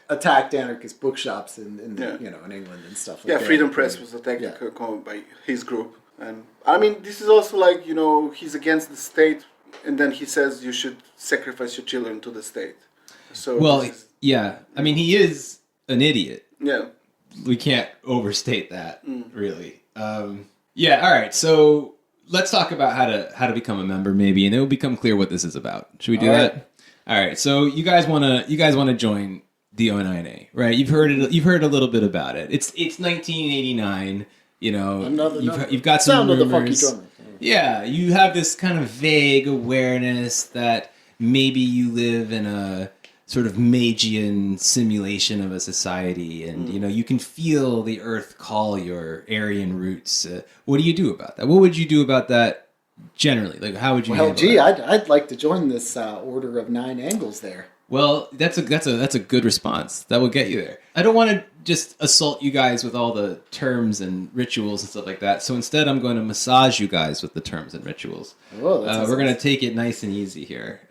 attacked anarchist bookshops in England and stuff like that. Yeah, Freedom Press was attacked by his group, and I mean this is also he's against the state, and then he says you should sacrifice your children to the state. So I mean he is an idiot. Yeah, we can't overstate that really. All right, so. Let's talk about how to become a member, maybe, and it will become clear what this is about. Should we do that? All right. So you guys wanna join the O9A, right? You've heard a little bit about it. It's 1989. You've got some sound rumors. of the funky drummer. Yeah, you have this kind of vague awareness that maybe you live in a sort of Magian simulation of a society, and you can feel the earth call your Aryan roots. What do you do about that? What would you do about that generally? Like, how would you? Well, I'd like to join this Order of Nine Angles there. Well, that's a good response. That will get you there. I don't want to just assault you guys with all the terms and rituals and stuff like that. So instead, I'm going to massage you guys with the terms and rituals. Oh, we're going to take it nice and easy here.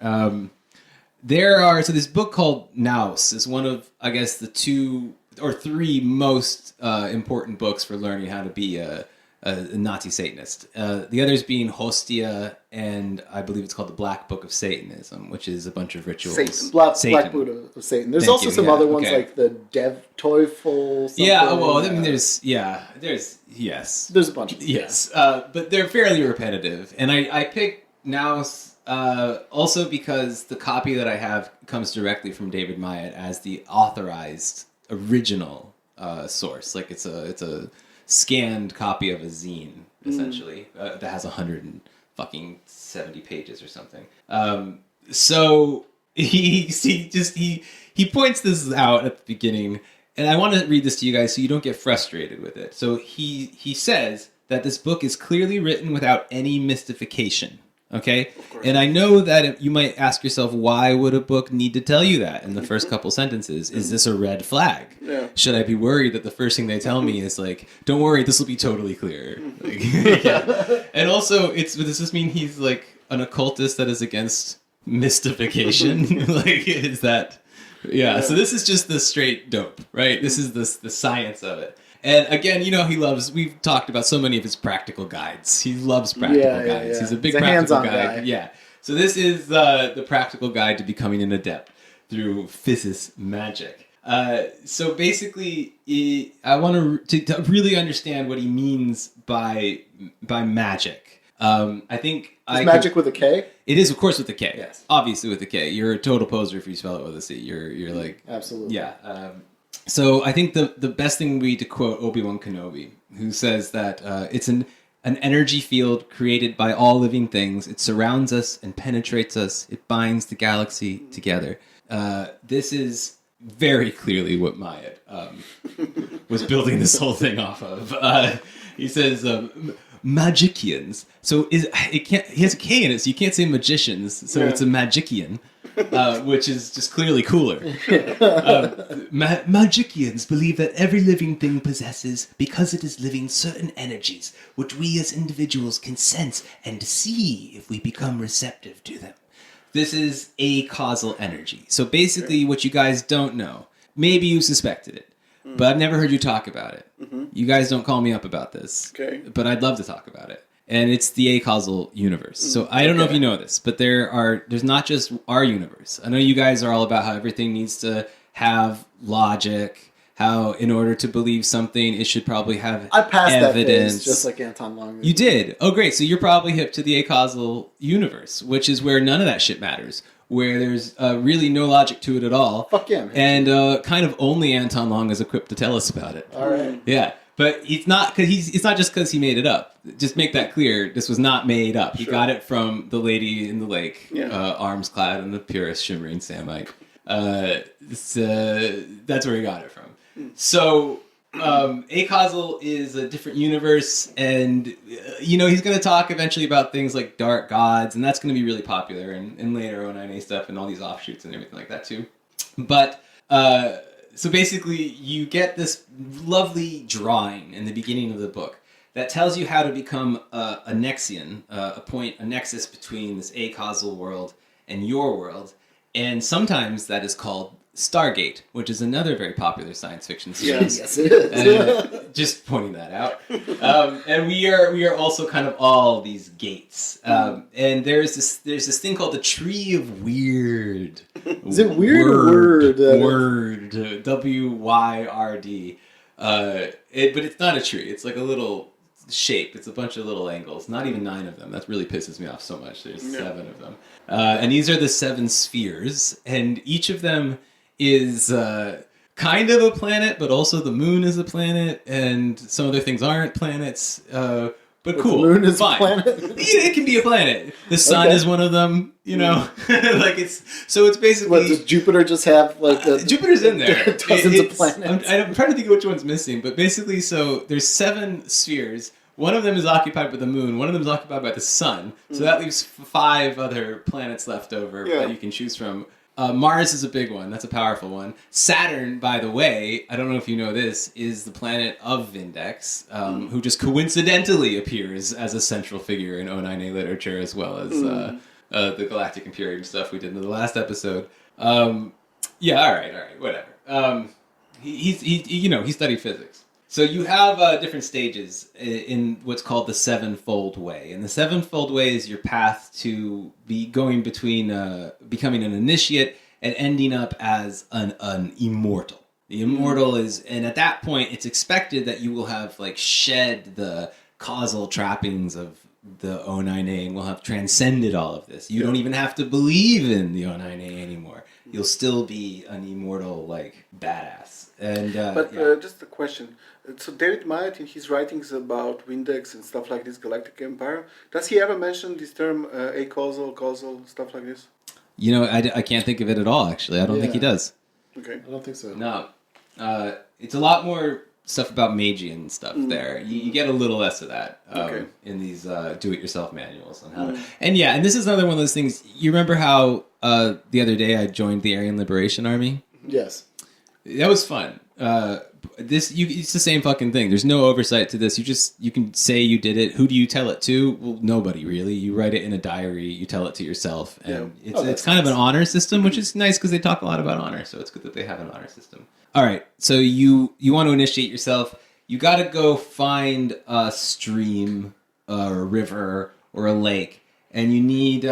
This book called Naus is one of, I guess, the 2 or 3 most important books for learning how to be a Nazi Satanist. The others being Hostia, and I believe it's called the Black Book of Satanism, which is a bunch of rituals. Satan. Black Book of Satan. There's also some other ones like the Dev Teufel. Yeah, well, I mean, there's a bunch of them. Yes, but they're fairly repetitive, and I picked Naus. Also because the copy that I have comes directly from David Myatt as the authorized original source. Like it's a scanned copy of a zine essentially that has 170 pages or something. So he points this out at the beginning, and I want to read this to you guys so you don't get frustrated with it. So he says that this book is clearly written without any mystification. Okay? And I know that you might ask yourself, why would a book need to tell you that in the first couple sentences? Is this a red flag? Yeah. Should I be worried that the first thing they tell me is like, don't worry, this will be totally clear? And also, does this mean he's like an occultist that is against mystification. Like, is that... Yeah, so this is just the straight dope, right? This is the science of it. And again, we've talked about so many of his practical guides. He loves practical guides. He's a big practical guide. Yeah. So this is the practical guide to becoming an adept through physis magic. So basically, I want to really understand what he means by magic. I think magic with a K? It is, of course, with a K. Yes. Obviously with a K. You're a total poser if you spell it with a C. You're like... Absolutely. Yeah. So I think the best thing would be to quote Obi-Wan Kenobi, who says that it's an energy field created by all living things. It surrounds us and penetrates us. It binds the galaxy together. This is very clearly what Myatt was building this whole thing off of. He says... magicians. So he has a K in it, so you can't say magicians. So it's a magician, which is just clearly cooler. Magicians believe that every living thing possesses, because it is living, certain energies, which we as individuals can sense and see if we become receptive to them. This is a causal energy. So basically, what you guys don't know, maybe you suspected it, but I've never heard you talk about it. Mm-hmm. You guys don't call me up about this. Okay. But I'd love to talk about it. And it's the acausal universe. So I don't know if you know this, but there's not just our universe. I know you guys are all about how everything needs to have logic, how in order to believe something, it should probably have I passed evidence. that phase, just like Anton Long. You did? Oh, great. So you're probably hip to the acausal universe, which is where none of that shit matters. Where there's really no logic to it at all. Fuck yeah, man. And kind of only Anton Long is equipped to tell us about it. All right. Yeah. But it's not just because he made it up. Just make that clear. This was not made up. He got it from the lady in the lake, arms clad in the purest shimmering samite. That's where he got it from. So acausal is a different universe, and he's going to talk eventually about things like dark gods, and that's going to be really popular in later O9A stuff and all these offshoots and everything like that too. But so basically, you get this lovely drawing in the beginning of the book that tells you how to become a Nexian, a nexus between this acausal world and your world. And sometimes that is called Stargate, which is another very popular science fiction series. Yes, it is. Just pointing that out. And we are also kind of all these gates. And there's this thing called the Tree of Weird. Is it weird or word? Word. W-Y-R-D. But it's not a tree. It's like a little shape. It's a bunch of little angles. Not even 9 of them. That really pisses me off so much. There's 7 of them. And these are the 7 spheres. And each of them is kind of a planet, but also the moon is a planet, and some other things aren't planets. But cool. The moon is fine. a planet? It can be a planet. The sun is one of them, like it's basically... What, does Jupiter just have Jupiter's in there. Dozens of planets. I'm trying to think of which one's missing, but basically, so there's 7 spheres. One of them is occupied by the moon. One of them is occupied by the sun. So that leaves 5 other planets left over that you can choose from. Mars is a big one. That's a powerful one. Saturn, by the way, I don't know if you know this, is the planet of Vindex, who just coincidentally appears as a central figure in O9A literature, as well as the Galactic Imperium stuff we did in the last episode. All right, whatever. He studied physics. So you have different stages in what's called the Sevenfold Way. And the Sevenfold Way is your path to be going between becoming an initiate and ending up as an immortal. The immortal is, and at that point, it's expected that you will have shed the causal trappings of the O9A and will have transcended all of this. You don't even have to believe in the O9A anymore. You'll still be an immortal, badass. And just a question. So David Myatt, in his writings about Vindex and stuff like this, Galactic Empire, does he ever mention this term acausal, causal, stuff like this? I can't think of it at all, actually. I don't think he does. Okay. I don't think so. No. It's a lot more stuff about Magian stuff there. You get a little less of that in these do-it-yourself manuals on how to... And this is another one of those things. You remember how the other day I joined the Aryan Liberation Army? Yes. That was fun. it's the same fucking thing. There's no oversight to this. You can say you did it. Who do you tell it to? Well, nobody really. You write it in a diary. You tell it to yourself, and it's kind of an honor system, which is nice because they talk a lot about honor. So it's good that they have an honor system. All right, so you want to initiate yourself. You got to go find a stream, or a river, or a lake, and you need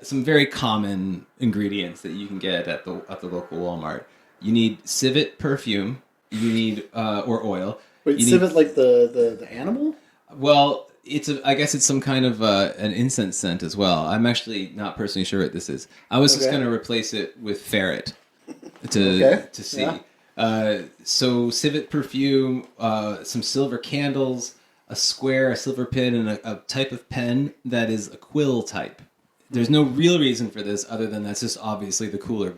some very common ingredients that you can get at the local Walmart. You need civet perfume. You need or oil. Wait, civet like the animal? Well, I guess it's some kind of an incense scent as well. I'm actually not personally sure what this is. I was just going to replace it with ferret to see. Yeah. So civet perfume, some silver candles, a silver pin, and a type of pen that is a quill type. There's no real reason for this other than that's just obviously the cooler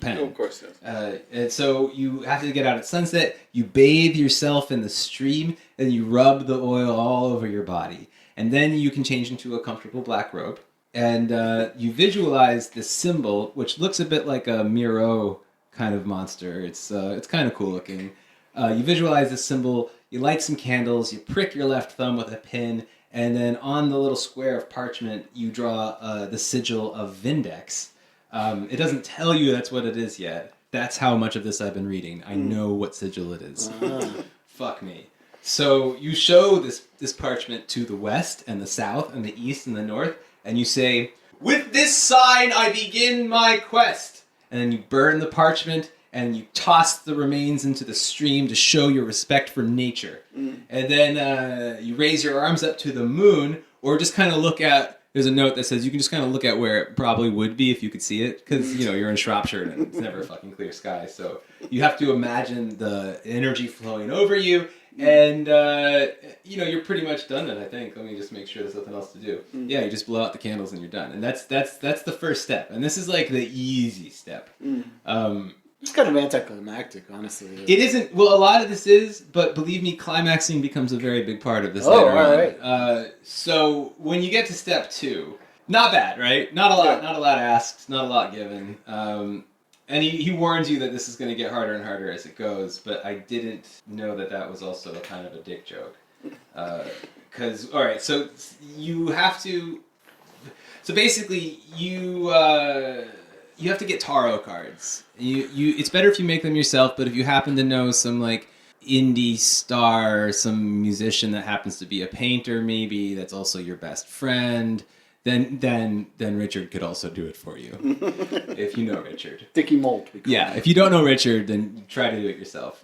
pen. Oh, of course, yes. And so you have to get out at sunset, you bathe yourself in the stream, and you rub the oil all over your body. And then you can change into a comfortable black robe. And you visualize this symbol, which looks a bit like a Miro kind of monster. It's kind of cool looking. You visualize this symbol, you light some candles, you prick your left thumb with a pin, and then on the little square of parchment, you draw the sigil of Vindex. It doesn't tell you that's what it is yet. That's how much of this I've been reading. I know what sigil it is. Fuck me. So you show this parchment to the west and the south and the east and the north, and you say, "With this sign I begin my quest." And then you burn the parchment, and you toss the remains into the stream to show your respect for nature. And then you raise your arms up to the moon, or just kind of look at, there's a note that says you can just kind of look at where it probably would be if you could see it, because, you're in Shropshire and it's never a fucking clear sky. So you have to imagine the energy flowing over you, and, you're pretty much done then, I think. Let me just make sure there's nothing else to do. Yeah, you just blow out the candles and you're done. And that's the first step. And this is like the easy step. It's kind of anticlimactic, honestly. It isn't. Well, a lot of this is, but believe me, climaxing becomes a very big part of this later on. Right. So when you get to step 2, not bad, right? Not a lot asked, not a lot given. And he warns you that this is going to get harder and harder as it goes, but I didn't know that was also kind of a dick joke. Because, all right, so you have to... So basically, you have to get tarot cards. It's better if you make them yourself, but if you happen to know some like indie star, some musician that happens to be a painter maybe, that's also your best friend, then Richard could also do it for you. If you know Richard. Dickie Molt. Yeah, if you don't know Richard, then try to do it yourself.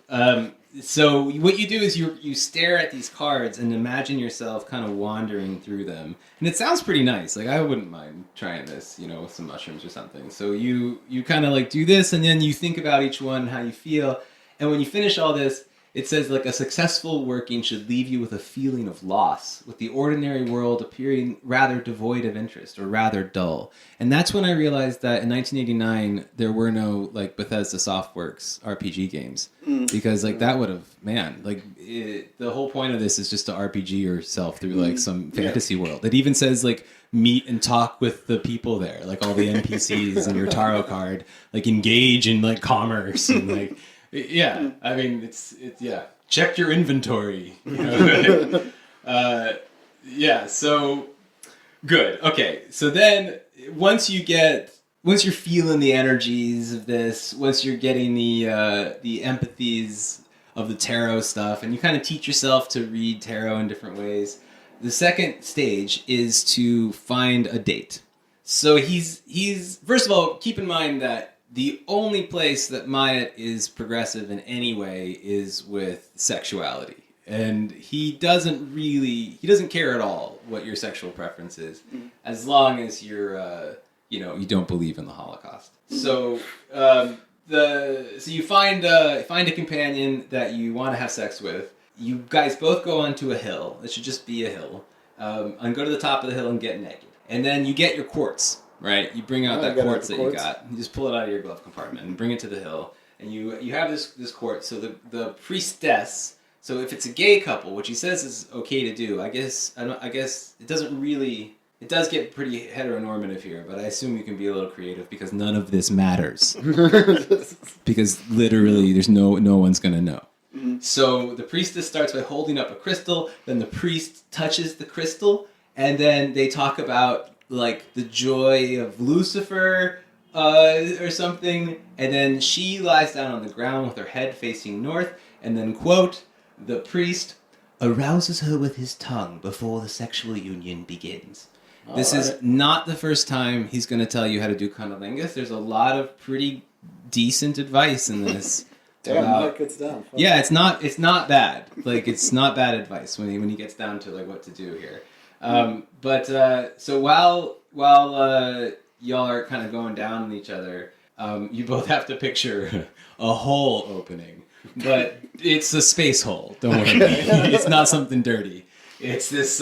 So what you do is you stare at these cards and imagine yourself kind of wandering through them. And it sounds pretty nice. Like, I wouldn't mind trying this, with some mushrooms or something. So you kind of like do this, and then you think about each one, how you feel. And when you finish all this, it says like a successful working should leave you with a feeling of loss, with the ordinary world appearing rather devoid of interest or rather dull. And that's when I realized that in 1989 there were no like Bethesda Softworks RPG games, because like that would have the whole point of this is just to RPG yourself through like some fantasy world. It even says like meet and talk with the people there, like all the NPCs and your tarot card, like engage in like commerce and like. Yeah, I mean, it's check your inventory. So good. Okay, so then once you're feeling the energies of this, once you're getting the empathies of the tarot stuff, and you kind of teach yourself to read tarot in different ways, the second stage is to find a date. So he's first of all, keep in mind that the only place that Myatt is progressive in any way is with sexuality. And he doesn't care at all what your sexual preference is, as long as you're, you don't believe in the Holocaust. So, you find a companion that you want to have sex with. You guys both go onto a hill. It should just be a hill. And go to the top of the hill and get naked. And then you get your quartz. Right, you bring out that quartz that you got. You just pull it out of your glove compartment and bring it to the hill, and you have this quartz. So the priestess. So if it's a gay couple, which he says is okay to do, I guess it doesn't really. It does get pretty heteronormative here, but I assume you can be a little creative because none of this matters. Because literally, there's no one's gonna know. So the priestess starts by holding up a crystal, then the priest touches the crystal, and then they talk about like the joy of Lucifer or something, and then she lies down on the ground with her head facing north, and then, quote, the priest arouses her with his tongue before the sexual union begins. This is not the first time he's going to tell you how to do cunnilingus. There's a lot of pretty decent advice in this. Damn, that gets down. Fuck. Yeah, it's not bad. Like, it's not bad advice when he gets down to like what to do here. So while y'all are kind of going down on each other, you both have to picture a hole opening, but it's a space hole. Don't worry, it's not something dirty. It's this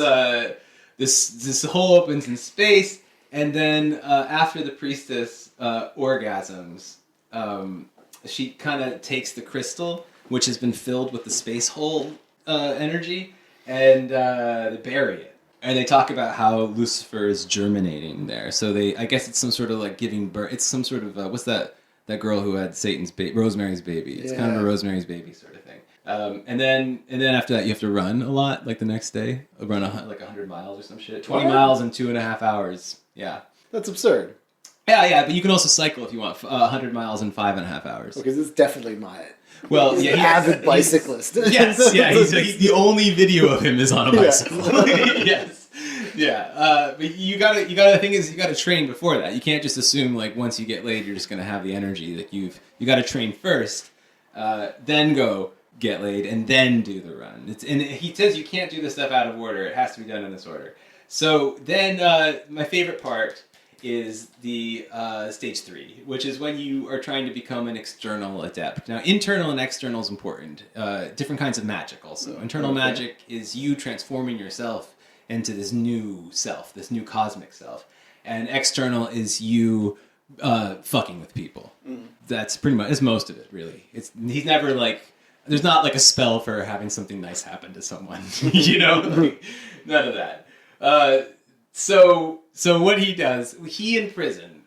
hole opens in space, and then after the priestess orgasms, she kind of takes the crystal, which has been filled with the space hole energy, and they bury it. And they talk about how Lucifer is germinating there. So I guess it's some sort of like giving birth. It's some sort of what's that girl who had Rosemary's Baby? It's kind of a Rosemary's Baby sort of thing. And then after that, you have to run a lot. Like the next day, run like 100 miles or some shit. 20 miles in 2.5 hours. Yeah, that's absurd. Yeah, but you can also cycle if you want 100 miles in 5.5 hours. Because it's definitely Myatt. Well, he's an avid bicyclist. Yes, yeah. The only video of him is on a bicycle. Yes, yeah. But you gotta. The thing is, you gotta train before that. You can't just assume like once you get laid, you're just gonna have the energy. Like you gotta train first, then go get laid, and then do the run. And he says you can't do this stuff out of order. It has to be done in this order. So then, my favorite part is the stage 3, which is when you are trying to become an external adept. Now, internal and external is important. Different kinds of magic also. Internal magic is you transforming yourself into this new self, this new cosmic self. And external is you fucking with people. That's pretty much, it's most of it, really. He's never like, there's not like a spell for having something nice happen to someone, you know? Like, none of that. So what he does, he in prison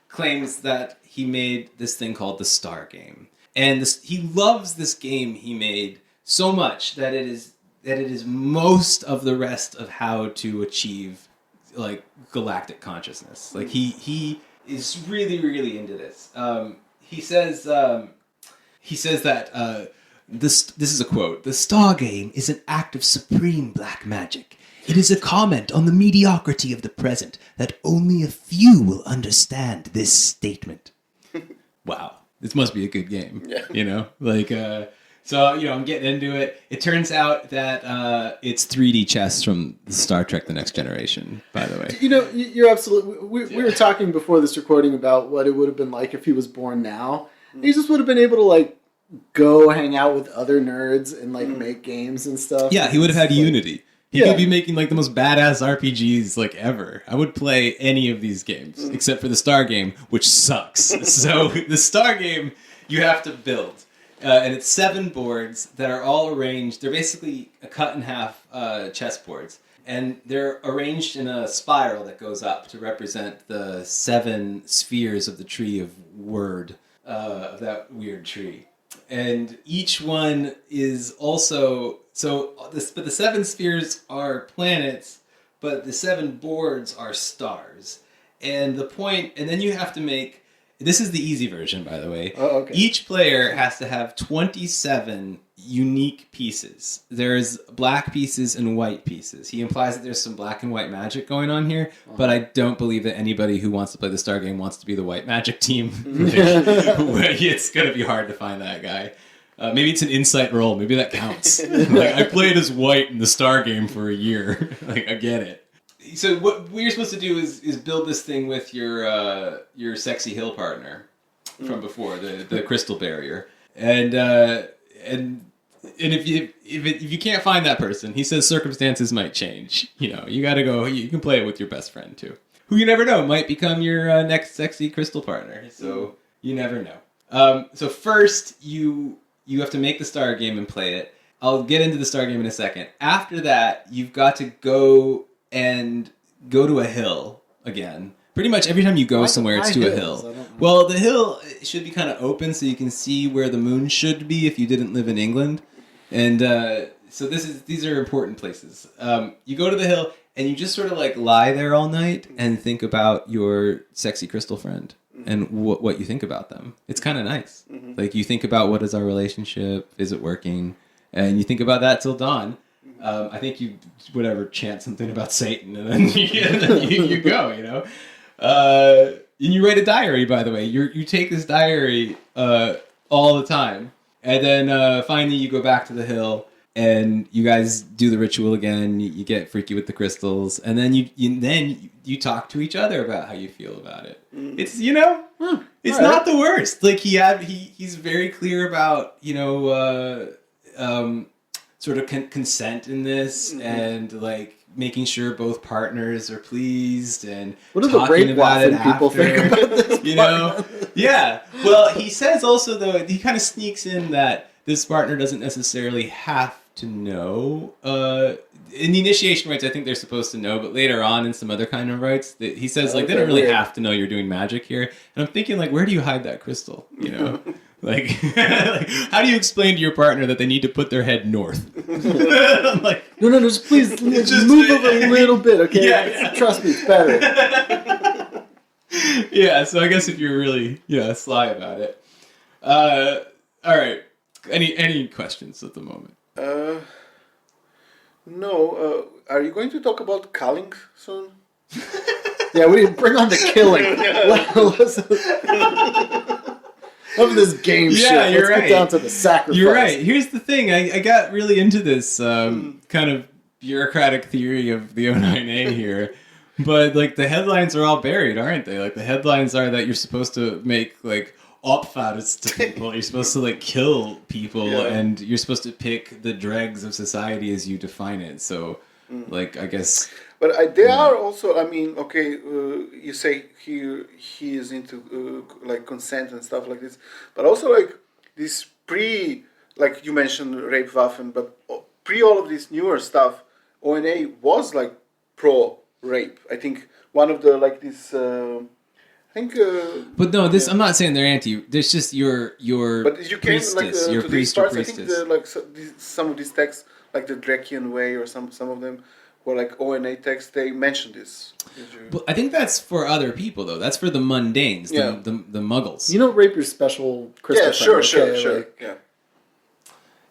claims that he made this thing called the Star Game, and he loves this game he made so much that it is most of the rest of how to achieve like galactic consciousness. Like he is really really into this. He says that this is a quote: "The Star Game is an act of supreme black magic. It is a comment on the mediocrity of the present that only a few will understand this statement." Wow. This must be a good game. Yeah. You know? Like, so, you know, I'm getting into it. It turns out that it's 3D chess from Star Trek The Next Generation, by the way. You know, you're absolutely... We were talking before this recording about what it would have been like if he was born now. He just would have been able to, like, go hang out with other nerds and, like, make games and stuff. Yeah, he would have had Unity. He could be making like the most badass RPGs like ever. I would play any of these games except for the Star Game, which sucks. So the Star Game you have to build, and it's 7 boards that are all arranged. They're basically a cut in half chessboards, and they're arranged in a spiral that goes up to represent the 7 spheres of the tree of word of that weird tree. And each one is also but the 7 spheres are planets, but the 7 boards are stars. And then you have to make, this is the easy version, by the way. Oh, okay. Each player has to have 27 unique pieces. There's black pieces and white pieces. He implies that there's some black and white magic going on here, but I don't believe that anybody who wants to play the Star Game wants to be the white magic team. It's going to be hard to find that guy. Maybe it's an insight roll. Maybe that counts. Like, I played as white in the Star Game for a year. Like, I get it. So what you're supposed to do is build this thing with your sexy hill partner from before, the crystal barrier, and if you can't find that person, he says circumstances might change. You know, you got to go. You can play it with your best friend too, who you never know might become your next sexy crystal partner. So you never know. So first you have to make the Star Game and play it. I'll get into the Star Game in a second. After that, you've got to go to a hill again Pretty much every time you go Why somewhere, it's high to a hills? hill. I don't know. Well, the hill should be kind of open so you can see where the moon should be if you didn't live in England. And so these are important places. You go to the hill and you just sort of like lie there all night and think about your sexy crystal friend and what you think about them. It's kind of nice. Like you think about what is our relationship? Is it working? And you think about that till dawn. I think you chant something about Satan and then you go, you know. And you write a diary, by the way. You take this diary all the time, and then finally you go back to the hill, and you guys do the ritual again. You get freaky with the crystals, and then you talk to each other about how you feel about it. It's it's not the worst. Like he's very clear about sort of consent in this, and like making sure both partners are pleased, and what do the rape waffle people think about this? Yeah. Well, he says also though he kind of sneaks in that this partner doesn't necessarily have to know. In the initiation rites, I think they're supposed to know, but later on in some other kind of rites, he says like they don't really have to know you're doing magic here. And I'm thinking like, where do you hide that crystal? You know. Like, how do you explain to your partner that they need to put their head north? I'm like, no, just please just move over a little bit, okay? Yeah. Trust me, it's better. Yeah, so I guess if you're really sly about it. All right. Any questions at the moment? No. Are you going to talk about culling soon? Yeah, we bring on the killing. Of this game shit. You're Let's right. get down to the sacrifice. You're right. Here's the thing. I got really into this kind of bureaucratic theory of the O9A here. But like the headlines are all buried, aren't they? Like the headlines are that you're supposed to make like opfads to people. You're supposed to like kill people, and you're supposed to pick the dregs of society as you define it. So like I guess. But they are also. I mean, okay, you say he is into like consent and stuff like this, but also like this like you mentioned rape Waffen, but pre all of this newer stuff, O9A was like pro rape. I think one of the like this. But no, this I'm not saying they're anti. There's just your but you came like your to priest these or parts. I priestess. think some of these texts, like the Drakian Way, or some of them. Or like O9A texts, they mention this. But I think that's for other people, though. That's for the mundanes, the muggles. You don't rape your special crystal friend, sure. Like,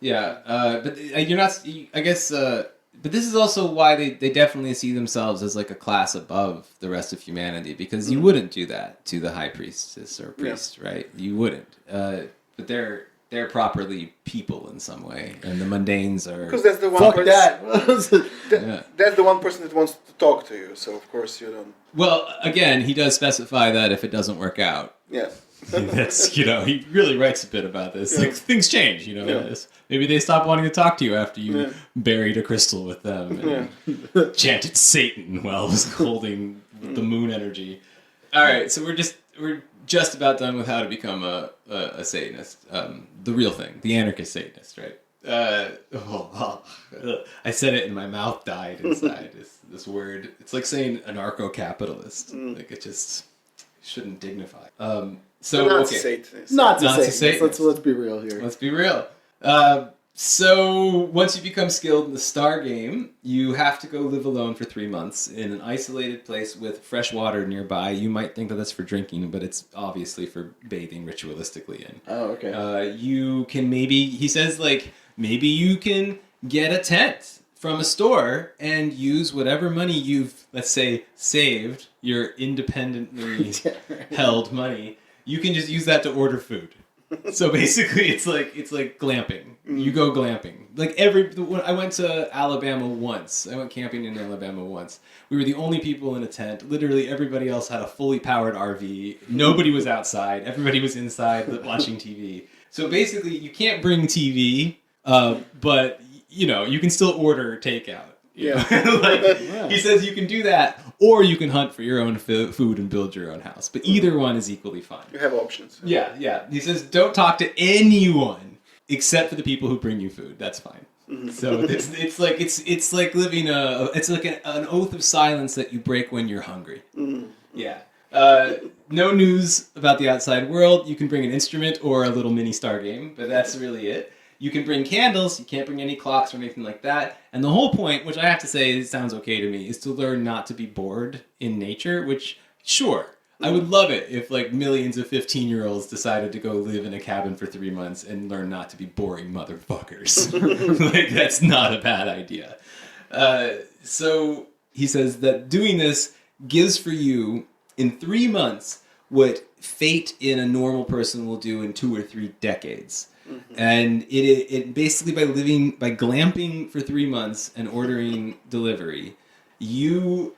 but you're not. I guess. But this is also why they definitely see themselves as like a class above the rest of humanity, because you wouldn't do that to the high priestess or priest, right? You wouldn't. But they're properly people in some way, and the mundanes are. Because that's the one. Fuck person, that. That's the one person that wants to talk to you. So of course you don't. Well, again, he does specify that if it doesn't work out. Yeah. That's he really writes a bit about this. Like, things change, Maybe they stop wanting to talk to you after you buried a crystal with them and chanted Satan while holding the moon energy. All right, so we're just about done with how to become a Satanist. The real thing, the anarchist Satanist, right? I said it and my mouth died inside. This word, it's like saying anarcho-capitalist. Like it just shouldn't dignify. So not okay, Satanist. Not to Not to say. Satanist. Let's be real here. Let's be real. So once you become skilled in the star game, you have to go live alone for 3 months in an isolated place with fresh water nearby. You might think that that's for drinking, but it's obviously for bathing ritualistically in. Oh, okay. You can he says maybe you can get a tent from a store and use whatever money you've, let's say, saved, your independently held money. You can just use that to order food. So basically, it's like glamping. You go glamping. Like I went to Alabama once. I went camping in Alabama once. We were the only people in a tent. Literally, everybody else had a fully powered RV. Nobody was outside. Everybody was inside watching TV. So basically, you can't bring TV, but you can still order takeout. He says you can do that, or you can hunt for your own food and build your own house. But either one is equally fine. You have options. Yeah. He says don't talk to anyone except for the people who bring you food. That's fine. So it's like living it's like an oath of silence that you break when you're hungry. Yeah. No news about the outside world. You can bring an instrument or a little mini star game, but that's really it. You can bring candles. You can't bring any clocks or anything like that. And the whole point, which I have to say sounds okay to me, is to learn not to be bored in nature, which, sure, I would love it if like millions of 15-year-olds decided to go live in a cabin for 3 months and learn not to be boring motherfuckers. Like, that's not a bad idea. So he says that doing this gives for you, in 3 months, what fate in a normal person will do in 2 or 3 decades. Mm-hmm. And it basically by glamping for 3 months and ordering delivery, you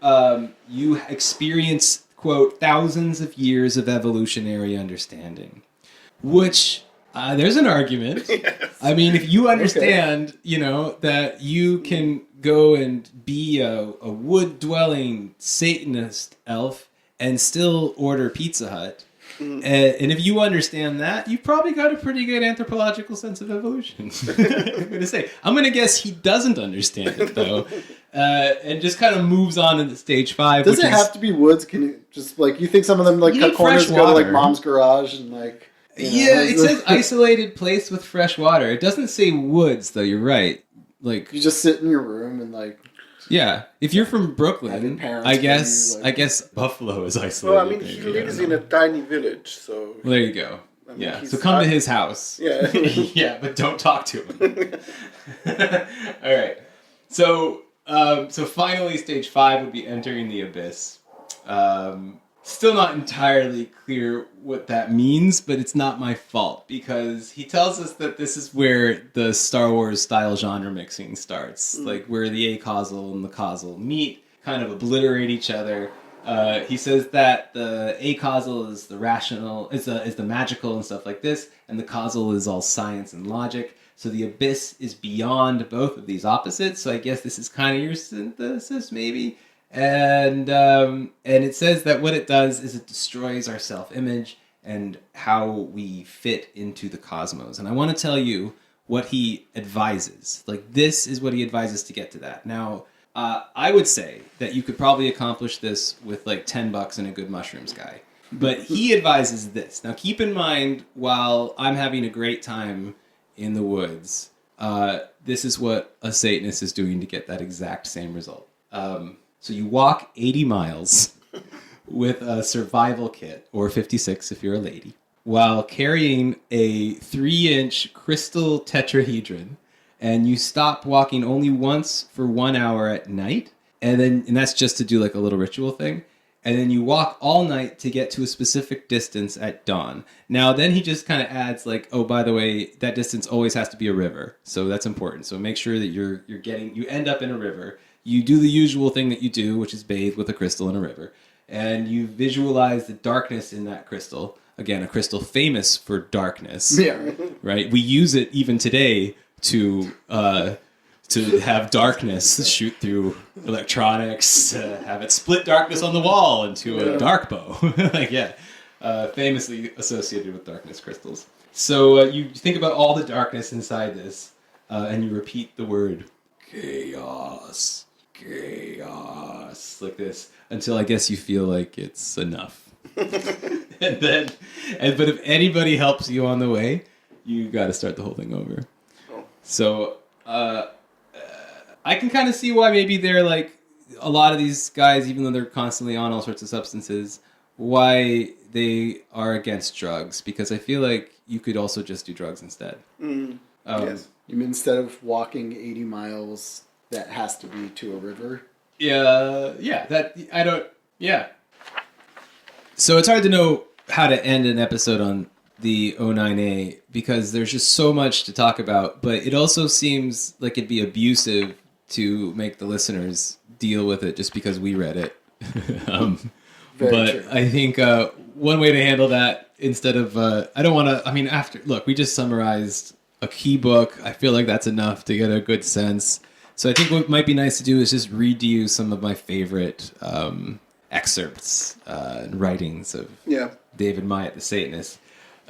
experience, quote, thousands of years of evolutionary understanding, which there's an argument. Yes. I mean, if you understand, that you can go and be a wood-dwelling Satanist elf and still order Pizza Hut, and if you understand that, you've probably got a pretty good anthropological sense of evolution. I'm going to guess he doesn't understand it, though, and just kind of moves on into stage 5. Does it have to be woods? Can it just, like, you think some of them, like, cut corners, go to, like, mom's garage and, like... Yeah, it says isolated place with fresh water. It doesn't say woods, though. You're right. Like, you just sit in your room and, like... Yeah, if you're from Brooklyn, I guess Buffalo is isolated. Well, I mean, he lives in a tiny village, so... Well, there you go. I mean, so come to his house. Yeah. Yeah, but don't talk to him. All right. So finally, stage 5 would be entering the abyss. Still not entirely clear what that means, but it's not my fault, because he tells us that this is where the Star Wars style genre mixing starts, like where the acausal and the causal meet, kind of obliterate each other. He says that the acausal is the rational, is the magical and stuff like this, and the causal is all science and logic. So the abyss is beyond both of these opposites. So I guess this is kind of your synthesis, maybe. And it says that what it does is it destroys our self-image and how we fit into the cosmos. And I want to tell you what he advises. Like, this is what he advises to get to that. Now, I would say that you could probably accomplish this with like $10 and a good mushrooms guy. But he advises this. Now, keep in mind, while I'm having a great time in the woods, this is what a Satanist is doing to get that exact same result. So you walk 80 miles with a survival kit, or 56 if you're a lady, while carrying a 3-inch crystal tetrahedron, and you stop walking only once for 1 hour at night, and that's just to do like a little ritual thing, and then you walk all night to get to a specific distance at dawn. Now, then he just kind of adds like, oh, by the way, that distance always has to be a river, so that's important. So make sure that you end up in a river. You do the usual thing that you do, which is bathe with a crystal in a river. And you visualize the darkness in that crystal. Again, a crystal famous for darkness. Yeah. Right? We use it even today to have darkness shoot through electronics, have it split darkness on the wall into a dark bow. Famously associated with darkness crystals. So you think about all the darkness inside this, and you repeat the word chaos. Like this, until I guess you feel like it's enough. But if anybody helps you on the way, you got to start the whole thing over. So I can kind of see why maybe they're like, a lot of these guys, even though they're constantly on all sorts of substances, why they are against drugs, because I feel like you could also just do drugs instead. Yes. You mean instead of walking 80 miles, that has to be to a river? So it's hard to know how to end an episode on the O9A, because there's just so much to talk about, but it also seems like it'd be abusive to make the listeners deal with it just because we read it. But true. I think one way to handle that, instead of we just summarized a key book. I feel like that's enough to get a good sense. So I think what might be nice to do is just read to you some of my favorite excerpts and writings of David Myatt, the Satanist.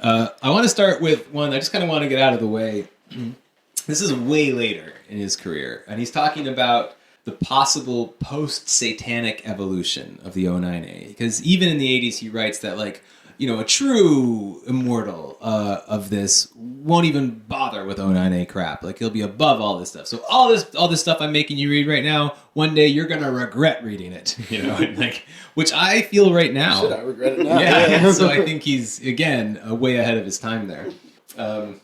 I want to start with one. I just kind of want to get out of the way. This is way later in his career, and he's talking about the possible post-satanic evolution of the O9A. Because even in the 80s, he writes that, like, you know, a true immortal of this won't even bother with O9A crap. Like, he'll be above all this stuff. So all this stuff I'm making you read right now, one day you're gonna regret reading it. You know, and like, which I feel right now. Should I regret it now? Yeah. So I think he's again way ahead of his time there. All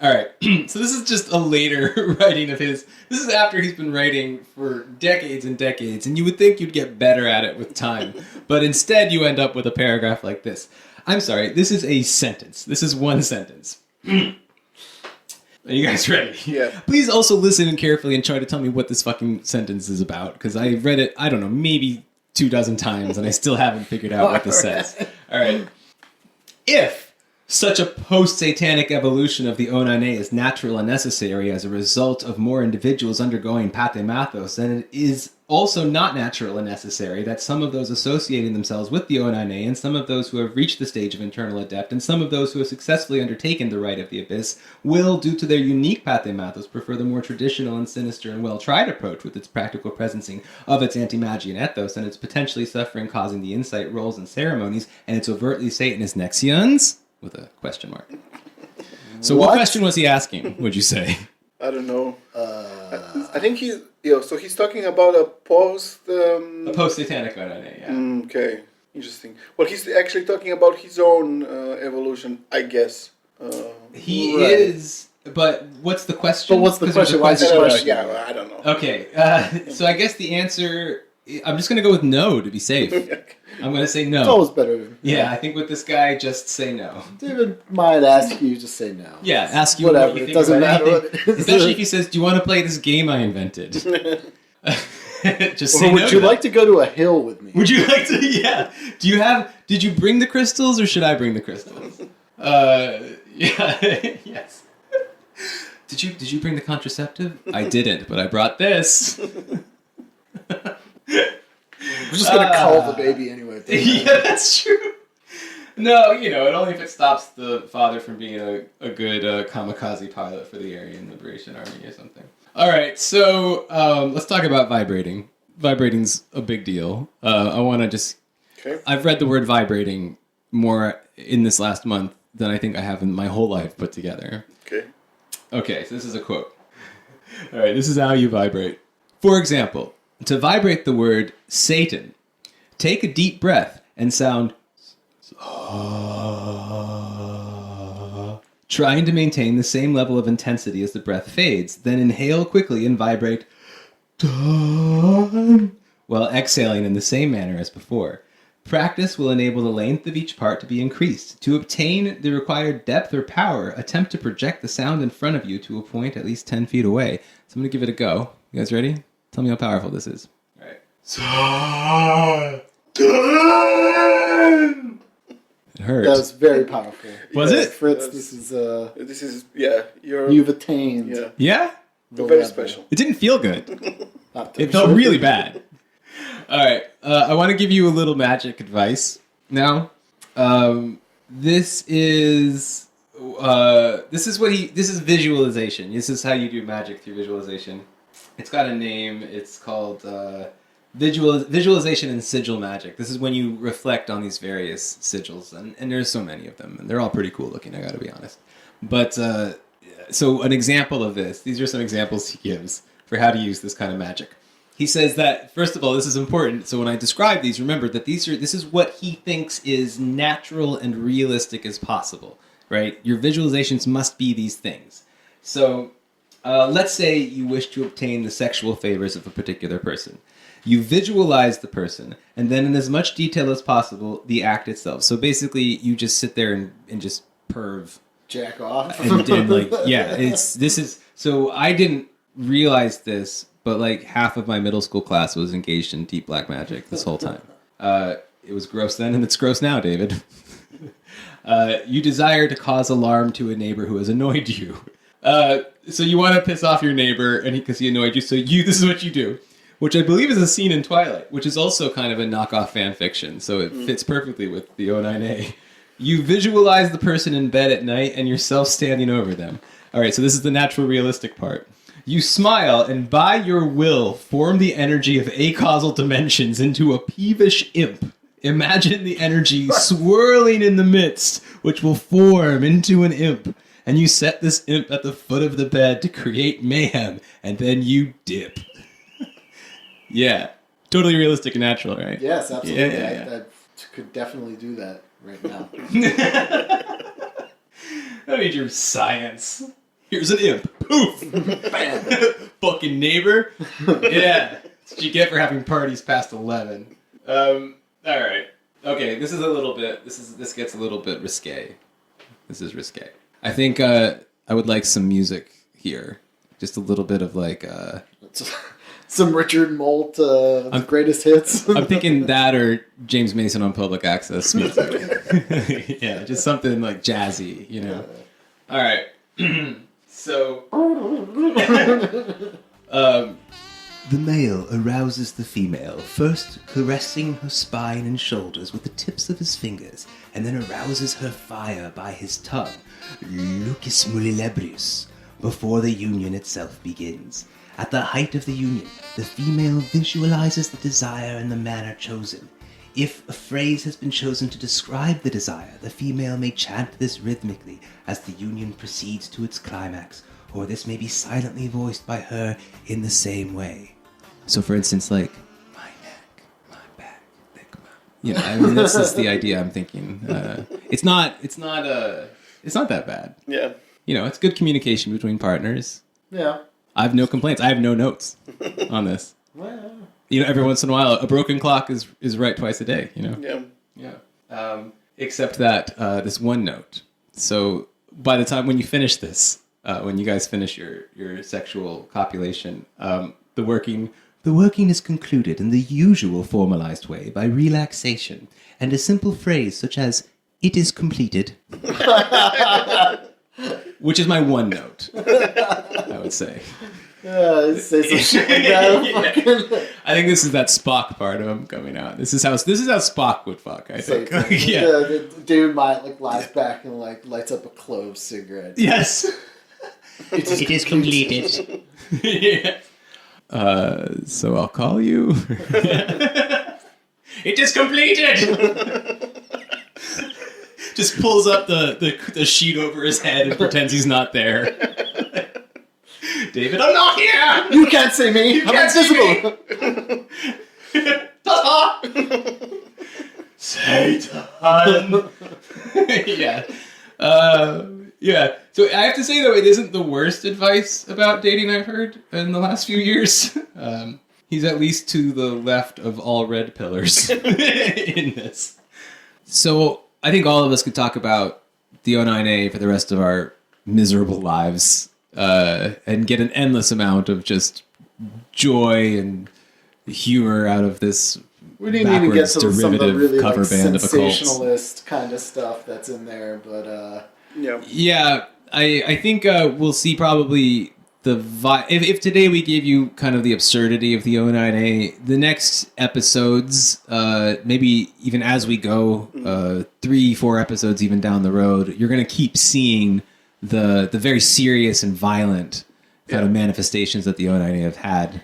right. So this is just a later writing of his. This is after he's been writing for decades and decades, and you would think you'd get better at it with time, but instead you end up with a paragraph like this. I'm sorry, this is a sentence. This is one sentence. Are you guys ready? Yeah. Please also listen carefully and try to tell me what this fucking sentence is about, because I read it, I don't know, maybe 24 times, and I still haven't figured out what this says. All right. If such a post-satanic evolution of the O9A is natural and necessary as a result of more individuals undergoing pathemathos, then it is also not natural and necessary that some of those associating themselves with the O9A and some of those who have reached the stage of internal adept and some of those who have successfully undertaken the rite of the abyss will, due to their unique pathemathos, prefer the more traditional and sinister and well-tried approach with its practical presencing of its anti-magian ethos and its potentially suffering causing the insight roles and ceremonies and its overtly Satanist nexions? With a question mark. So what question was he asking, would you say? I don't know. I think so he's talking about a post-satanic O9A, yeah. Okay, interesting. Well, he's actually talking about his own evolution, I guess. He is, but what's the question? But what's the question? Why is the question? Yeah, well, I don't know. Okay, so I guess the answer, I'm just going to go with no to be safe. I'm going to say no. It's always better. Yeah, I think with this guy, just say no. David might ask you, just say no. Yeah, ask you whatever. What you It think doesn't about matter anything. what it is. Especially if he says, do you want to play this game I invented? Just say or would no you like to go to a hill with me? Would you like to? Yeah. Did you bring the crystals or should I bring the crystals? Yeah. Yes. Did you bring the contraceptive? I didn't, but I brought this. We're just going to call the baby anyway. Yeah, that's true. No, only if it stops the father from being a good kamikaze pilot for the Aryan Liberation Army or something. All right, so let's talk about vibrating. Vibrating's a big deal. I want to just... Okay. I've read the word vibrating more in this last month than I think I have in my whole life put together. Okay, so this is a quote. All right, this is how you vibrate. For example, to vibrate the word Satan, take a deep breath and sound trying to maintain the same level of intensity as the breath fades. Then inhale quickly and vibrate while exhaling in the same manner as before. Practice will enable the length of each part to be increased. To obtain the required depth or power, attempt to project the sound in front of you to a point at least 10 feet away. So I'm going to give it a go. You guys ready? Tell me how powerful this is. All right. It hurt. That was very powerful. Was it? Fritz, this is you've attained. Yeah. Yeah? Very special. It didn't feel good. It felt really bad. All right. I want to give you a little magic advice now. This is visualization. This is how you do magic through visualization. It's got a name. It's called visualization and sigil magic. This is when you reflect on these various sigils, and there's so many of them, and they're all pretty cool looking, I gotta be honest. But, so an example of this, these are some examples he gives for how to use this kind of magic. He says that, first of all, this is important, so when I describe these, remember that this is what he thinks is natural and realistic as possible, right? Your visualizations must be these things. So, let's say you wish to obtain the sexual favors of a particular person. You visualize the person, and then in as much detail as possible, the act itself. So basically, you just sit there and just perv. Jack off. And like, yeah, so I didn't realize this, but like half of my middle school class was engaged in deep black magic this whole time. It was gross then, and it's gross now, David. You desire to cause alarm to a neighbor who has annoyed you. So you want to piss off your neighbor, and because he annoyed you, so this is what you do, which I believe is a scene in Twilight, which is also kind of a knockoff fan fiction, so it fits perfectly with the O9A. You visualize the person in bed at night and yourself standing over them. All right, so this is the natural realistic part. You smile and by your will form the energy of acausal dimensions into a peevish imp. Imagine the energy swirling in the midst, which will form into an imp. And you set this imp at the foot of the bed to create mayhem, and then you dip. Yeah. Totally realistic and natural, right? Yes, absolutely. Yeah. I could definitely do that right now. I need your science. Here's an imp. Poof! Bam! Fucking neighbor. Yeah. That's what you get for having parties past 11. Alright. Okay, this is a little bit, this gets a little bit risque. This is risque. I think I would like some music here. Just a little bit of like... Some Richard Molt greatest hits. I'm thinking that or James Mason on Public Access music. Yeah, just something like jazzy, you know. All right. So... The male arouses the female, first caressing her spine and shoulders with the tips of his fingers, and then arouses her fire by his tongue, lucis mulilebrius, before the union itself begins. At the height of the union, the female visualizes the desire in the manner chosen. If a phrase has been chosen to describe the desire, the female may chant this rhythmically as the union proceeds to its climax, or this may be silently voiced by her in the same way. So, for instance, like, My neck, my back, thick mouth. you know, I mean, this is the idea I'm thinking. It's not that bad. Yeah. You know, it's good communication between partners. Yeah. I have no complaints. I have no notes on this. Well, You know, every once in a while, a broken clock is right twice a day, you know? Yeah. Yeah. Except that this one note. So by the time when you finish this, when you guys finish your sexual copulation, the working is concluded in the usual formalized way by relaxation, and a simple phrase such as, "It is completed." which is my one note, I would say. say some shit like that. Yeah. I think this is that Spock part of him coming out. This is how Spock would fuck, I think. Yeah. David Myatt lies back and lights up a clove cigarette. Yes. It is completed. Yeah. So I'll call you. It is completed. Just pulls up the sheet over his head and pretends he's not there. David, I'm not here. You can't see me. I'm invisible. Satan. Yeah. Yeah. So I have to say, though, it isn't the worst advice about dating I've heard in the last few years. He's at least to the left of all red pillars in this. So I think all of us could talk about the O9A for the rest of our miserable lives and get an endless amount of just joy and humor out of this. We didn't even get to some of the really cover band of occults. Sensationalist kind of stuff that's in there, but yeah, I think we'll see probably if today we gave you kind of the absurdity of the O9A, the next episodes, maybe even as we go, 3-4 episodes even down the road, you're going to keep seeing the very serious and violent kind of manifestations that the O9A have had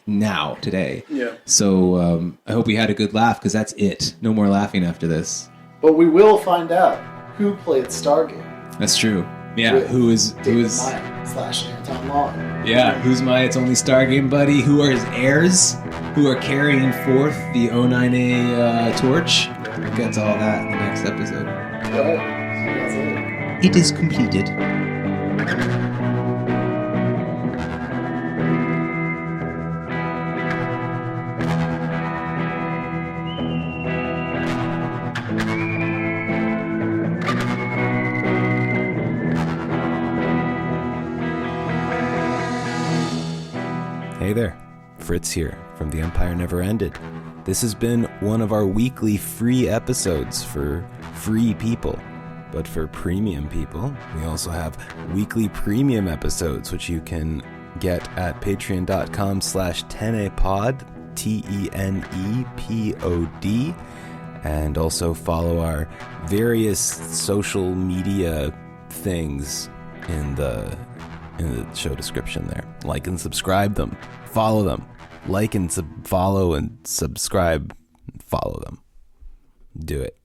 now, today. Yeah. So I hope we had a good laugh, because that's it. No more laughing after this. But we will find out who played Stargate. That's true. Yeah, who is David Myatt / Anton Long. Yeah, who's Myatt's only Stargame buddy? Who are his heirs? Who are carrying forth the O9A torch? We'll get to all that in the next episode. All right. See you guys later. It is completed. Hey there, Fritz here from The Empire Never Ended. This has been one of our weekly free episodes for free people. But for premium people, we also have weekly premium episodes, which you can get at patreon.com/10apod, TENEPOD, and also follow our various social media things in the in the show description there. Like and subscribe them. Follow them. Like and follow and subscribe. Follow them. Do it.